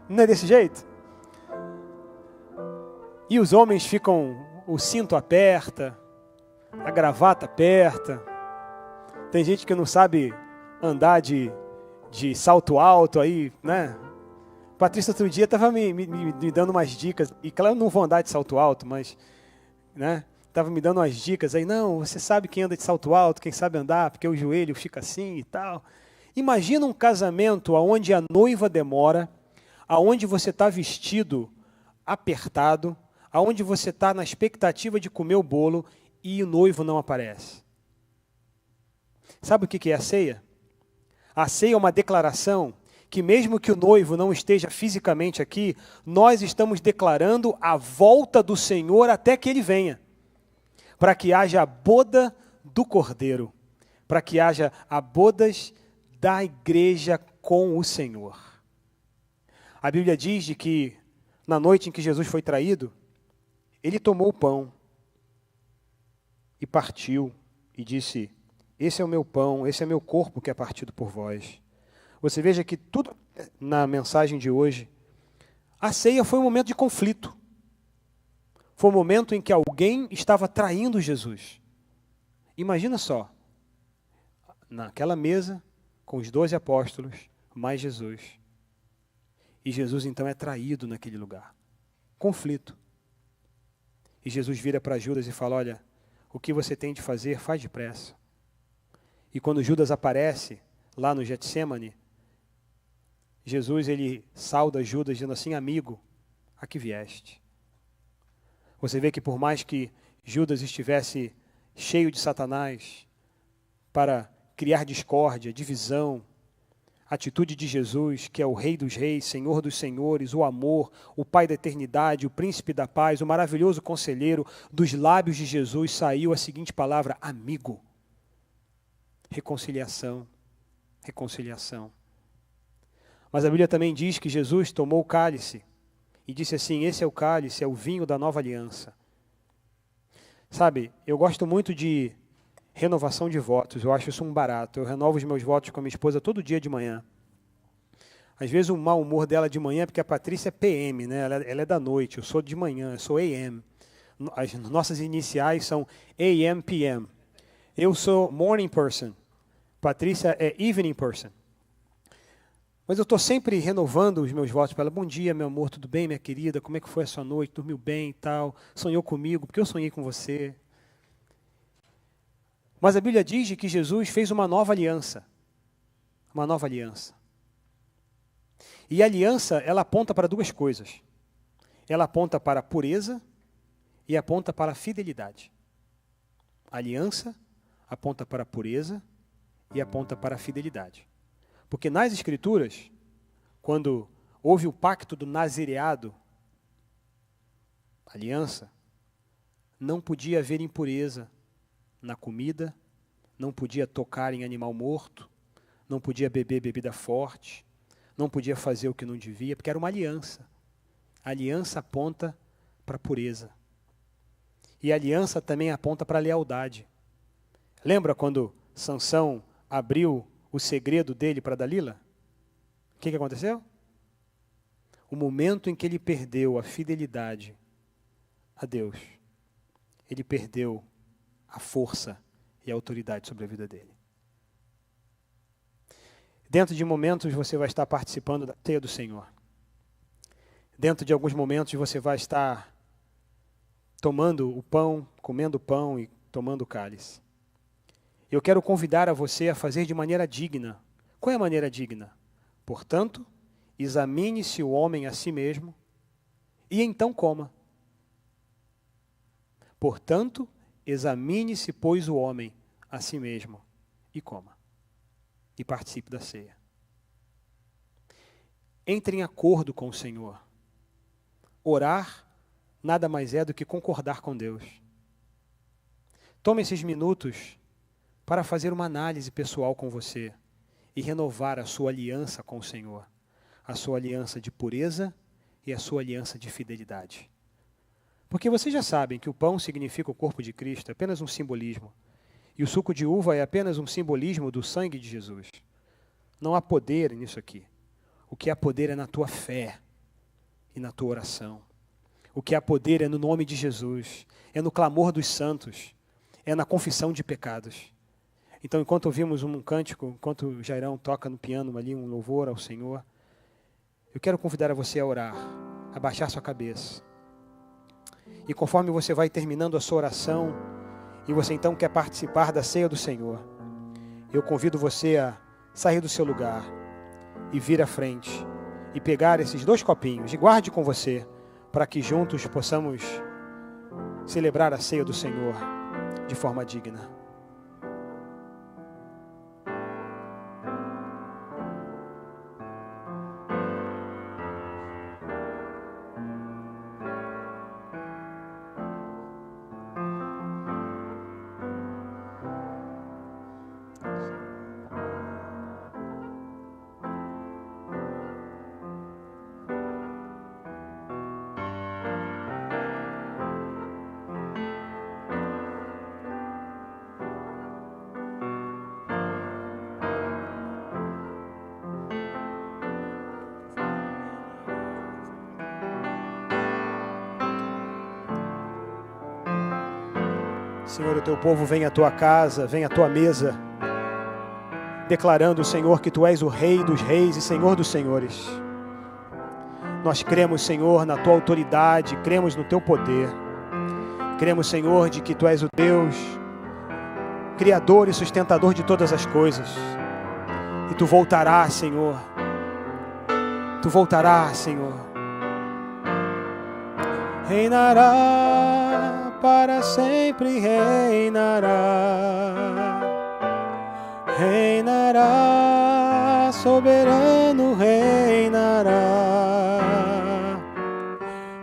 Não é desse jeito? E os homens ficam, o cinto aperta, a gravata aperta. Tem gente que não sabe andar de salto alto aí, né? Patrícia outro dia estava me dando umas dicas, e claro, eu não vou andar de salto alto, mas, né? Estava me dando umas dicas aí, não, você sabe quem anda de salto alto, quem sabe andar, porque o joelho fica assim e tal. Imagina um casamento onde a noiva demora, aonde você está vestido apertado, aonde você está na expectativa de comer o bolo e o noivo não aparece. Sabe o que é a ceia? A ceia é uma declaração que mesmo que o noivo não esteja fisicamente aqui, nós estamos declarando a volta do Senhor até que Ele venha. Para que haja a boda do Cordeiro, para que haja a bodas da igreja com o Senhor. A Bíblia diz de que na noite em que Jesus foi traído, Ele tomou o pão e partiu e disse: esse é o meu pão, esse é meu corpo que é partido por vós. Você veja que tudo na mensagem de hoje, a ceia foi um momento de conflito. Foi um momento em que alguém estava traindo Jesus. Imagina só, naquela mesa, com os 12 apóstolos, mais Jesus. E Jesus então é traído naquele lugar. Conflito. E Jesus vira para Judas e fala: olha, o que você tem de fazer, faz depressa. E quando Judas aparece lá no Getsemane, Jesus, ele sauda Judas dizendo assim: amigo, a que vieste? Você vê que por mais que Judas estivesse cheio de Satanás para criar discórdia, divisão, a atitude de Jesus, que é o Rei dos Reis, Senhor dos Senhores, o amor, o Pai da eternidade, o Príncipe da paz, o maravilhoso conselheiro, dos lábios de Jesus saiu a seguinte palavra: amigo. Reconciliação, reconciliação. Mas a Bíblia também diz que Jesus tomou o cálice e disse assim: esse é o cálice, é o vinho da nova aliança. Sabe, eu gosto muito de renovação de votos, eu acho isso um barato. Eu renovo os meus votos com a minha esposa todo dia de manhã. Às vezes o mau humor dela de manhã, porque a Patrícia é PM, né? Ela é da noite, eu sou de manhã, eu sou AM. As nossas iniciais são AM, PM. Eu sou morning person, Patrícia é evening person. Mas eu estou sempre renovando os meus votos para ela. Bom dia, meu amor, tudo bem, minha querida? Como é que foi a sua noite? Dormiu bem e tal? Sonhou comigo? Porque eu sonhei com você. Mas a Bíblia diz que Jesus fez uma nova aliança. Uma nova aliança. E a aliança, ela aponta para duas coisas. Ela aponta para a pureza e aponta para a fidelidade. A aliança aponta para a pureza e aponta para a fidelidade. Porque nas Escrituras, quando houve o pacto do nazireado, aliança, não podia haver impureza na comida, não podia tocar em animal morto, não podia beber bebida forte, não podia fazer o que não devia, porque era uma aliança. A aliança aponta para a pureza. E a aliança também aponta para a lealdade. Lembra quando Sansão abriu o segredo dele para Dalila? O que aconteceu? O momento em que ele perdeu a fidelidade a Deus, ele perdeu a força e a autoridade sobre a vida dele. Dentro de momentos você vai estar participando da ceia do Senhor. Dentro de alguns momentos você vai estar tomando o pão, comendo o pão e tomando o cálice. Eu quero convidar a você a fazer de maneira digna. Qual é a maneira digna? Portanto, examine-se o homem a si mesmo e então coma. Portanto, examine-se, pois, o homem a si mesmo e coma. E participe da ceia. Entre em acordo com o Senhor. Orar nada mais é do que concordar com Deus. Tome esses minutos para fazer uma análise pessoal com você e renovar a sua aliança com o Senhor, a sua aliança de pureza e a sua aliança de fidelidade. Porque vocês já sabem que o pão significa o corpo de Cristo, é apenas um simbolismo. E o suco de uva é apenas um simbolismo do sangue de Jesus. Não há poder nisso aqui. O que há poder é na tua fé e na tua oração. O que há poder é no nome de Jesus, é no clamor dos santos, é na confissão de pecados. Então, enquanto ouvimos um cântico, enquanto o Jairão toca no piano ali um louvor ao Senhor, eu quero convidar a você a orar, a baixar sua cabeça. E conforme você vai terminando a sua oração, e você então quer participar da ceia do Senhor, eu convido você a sair do seu lugar e vir à frente e pegar esses 2 copinhos e guarde com você, para que juntos possamos celebrar a ceia do Senhor de forma digna. Senhor, o teu povo vem à tua casa, vem à tua mesa, declarando, Senhor, que tu és o Rei dos reis e Senhor dos senhores. Nós cremos, Senhor, na tua autoridade, cremos no teu poder. Cremos, Senhor, de que tu és o Deus, Criador e sustentador de todas as coisas. E tu voltarás, Senhor. Tu voltarás, Senhor. Reinará. Para sempre reinará, reinará, soberano reinará,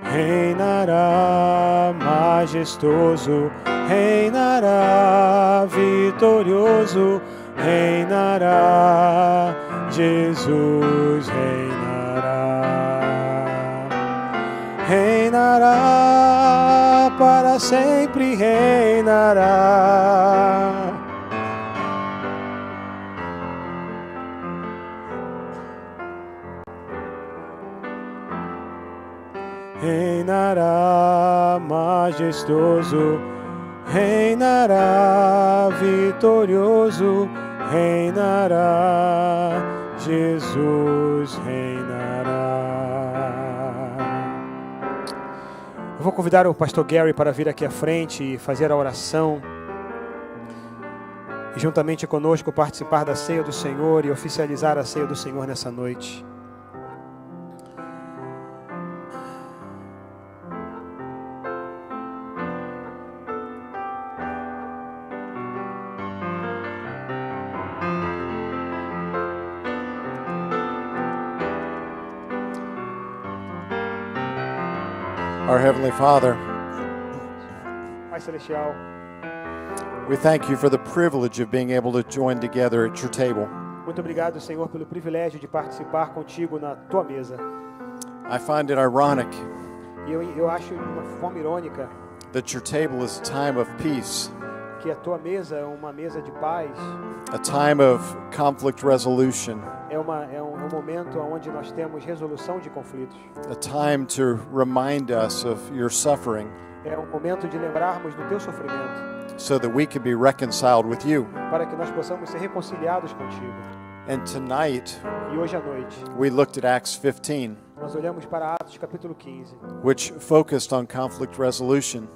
reinará, majestoso, reinará, vitorioso, reinará, Jesus reinará, reinará, para sempre reinará. Reinará, majestoso, reinará, vitorioso, reinará, Jesus reinará. Eu vou convidar o pastor Gary para vir aqui à frente e fazer a oração. E juntamente conosco participar da ceia do Senhor e oficializar a ceia do Senhor nessa noite. Our Heavenly Father, Pai Celestial, we thank you for the privilege of being able to join together at your table. muito obrigado, Senhor, pelo privilégio de participar contigo na tua mesa. I find it ironic E eu acho de uma forma irônica that your table is a time of peace, que a tua mesa é uma mesa de paz, a time of conflict resolution, é um momento onde nós temos resolução de conflitos. a time to remind us of your suffering É um momento de lembrarmos do teu sofrimento, so that we can be reconciled with you. para que nós possamos ser reconciliados contigo. And tonight, E hoje à noite, we looked at Acts 15, nós olhamos para Atos capítulo 15, which focused on conflict resolution.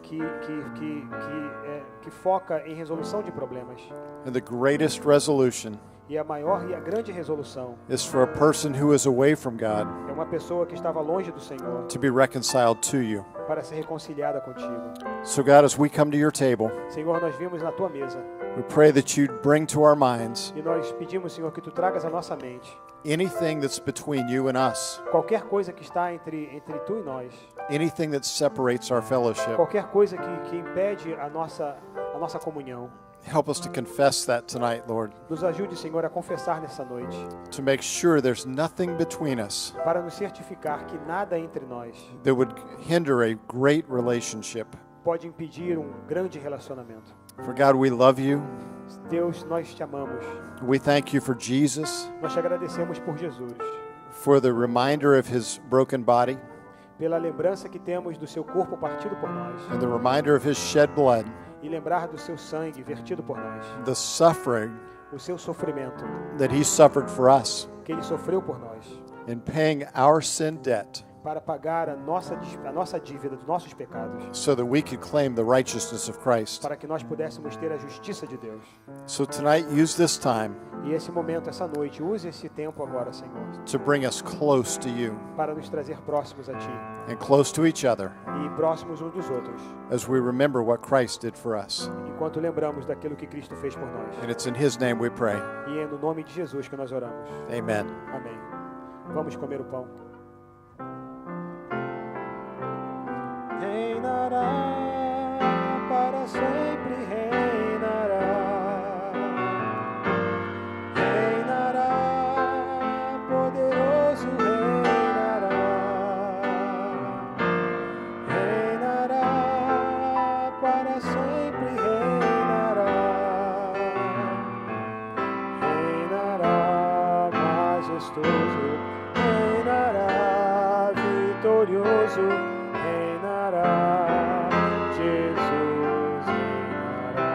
que foca em resolução de problemas. And the greatest resolution E a maior e a grande resolução is for a person who is away from God é uma pessoa que estava longe do Senhor to be reconciled to you. para ser reconciliada contigo. So God, as we come to your table, Senhor, nós vimos na tua mesa we pray that you'd bring to our minds e nós pedimos, Senhor, que tu tragas à nossa mente anything that's between you and us, qualquer coisa que está entre tu e nós, anything that separates our fellowship. qualquer coisa que impede a nossa comunhão. Help us to confess that tonight, Lord, Nos ajude, Senhor, a confessar nessa noite, to make sure there's nothing between us para nos certificar que nada entre nós that would hinder a great relationship. pode impedir um grande relacionamento. For God, we love you. Deus, nós te amamos. We thank you for Jesus, Nós te agradecemos por Jesus, for the reminder of his broken body pela lembrança que temos do seu corpo partido por nós and the reminder of his shed blood, e lembrar do seu sangue vertido por nós, the suffering o seu sofrimento that he suffered for us que ele sofreu por nós, in paying our sin debt para pagar a nossa dívida dos nossos pecados, so that we could claim the righteousness of Christ. para que nós pudéssemos ter a justiça de Deus. So tonight, use this time E esse momento, essa noite, use esse tempo agora, Senhor, to bring us close to you para nos trazer próximos a Ti and close to each other e próximos uns dos outros, as we remember what Christ did for us. enquanto lembramos daquilo que Cristo fez por nós. And it's in his name we pray. E é no nome de Jesus que nós oramos. Amen. Amém. Vamos comer o pão. Reinará, para sempre reinará. Reinará, poderoso reinará. Reinará, para sempre reinará. Reinará, majestoso, reinará, vitorioso. Jesus reinará.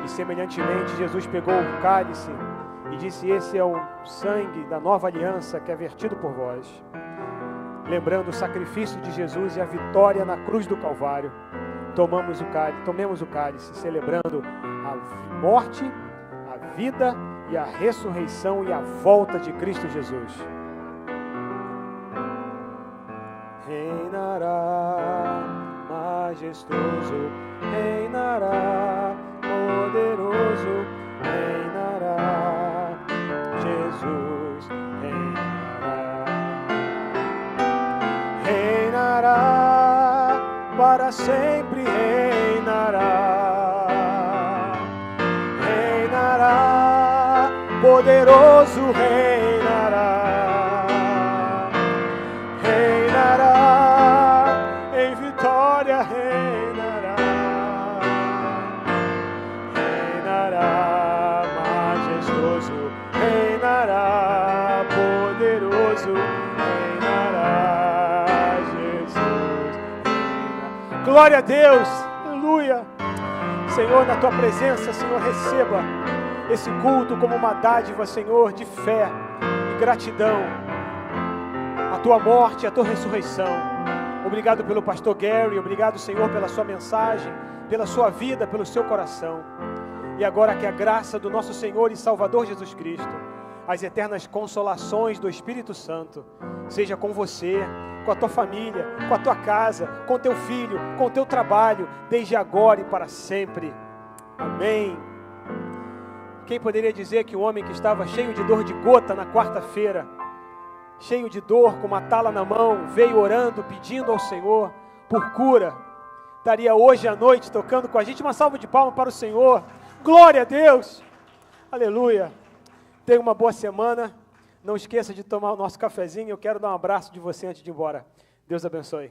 E semelhantemente, Jesus pegou o cálice e disse: esse é o sangue da nova aliança que é vertido por vós. Lembrando o sacrifício de Jesus e a vitória na cruz do Calvário, tomemos o cálice, celebrando a morte, a vida e a ressurreição e a volta de Cristo Jesus. Reinará, majestoso, reinará, poderoso, reinará, Jesus reinará. Reinará, para sempre reinará. Reinará, poderoso reinará. Em vitória reinará, reinará, majestoso, reinará, poderoso, reinará, Jesus reinará. Glória a Deus, aleluia. Senhor, na tua presença, Senhor, receba esse culto como uma dádiva, Senhor, de fé e gratidão. A tua morte, a tua ressurreição. Obrigado pelo pastor Gary, obrigado, Senhor, pela sua mensagem, pela sua vida, pelo seu coração. E agora que a graça do nosso Senhor e Salvador Jesus Cristo, as eternas consolações do Espírito Santo, seja com você, com a tua família, com a tua casa, com teu filho, com o teu trabalho, desde agora e para sempre. Amém. Quem poderia dizer que o homem que estava cheio de dor de gota na quarta-feira, cheio de dor, com uma tala na mão, veio orando, pedindo ao Senhor por cura, estaria hoje à noite tocando com a gente? Uma salva de palmas para o Senhor. Glória a Deus, aleluia. Tenha uma boa semana, não esqueça de tomar o nosso cafezinho. Eu quero dar um abraço de você antes de ir embora. Deus abençoe.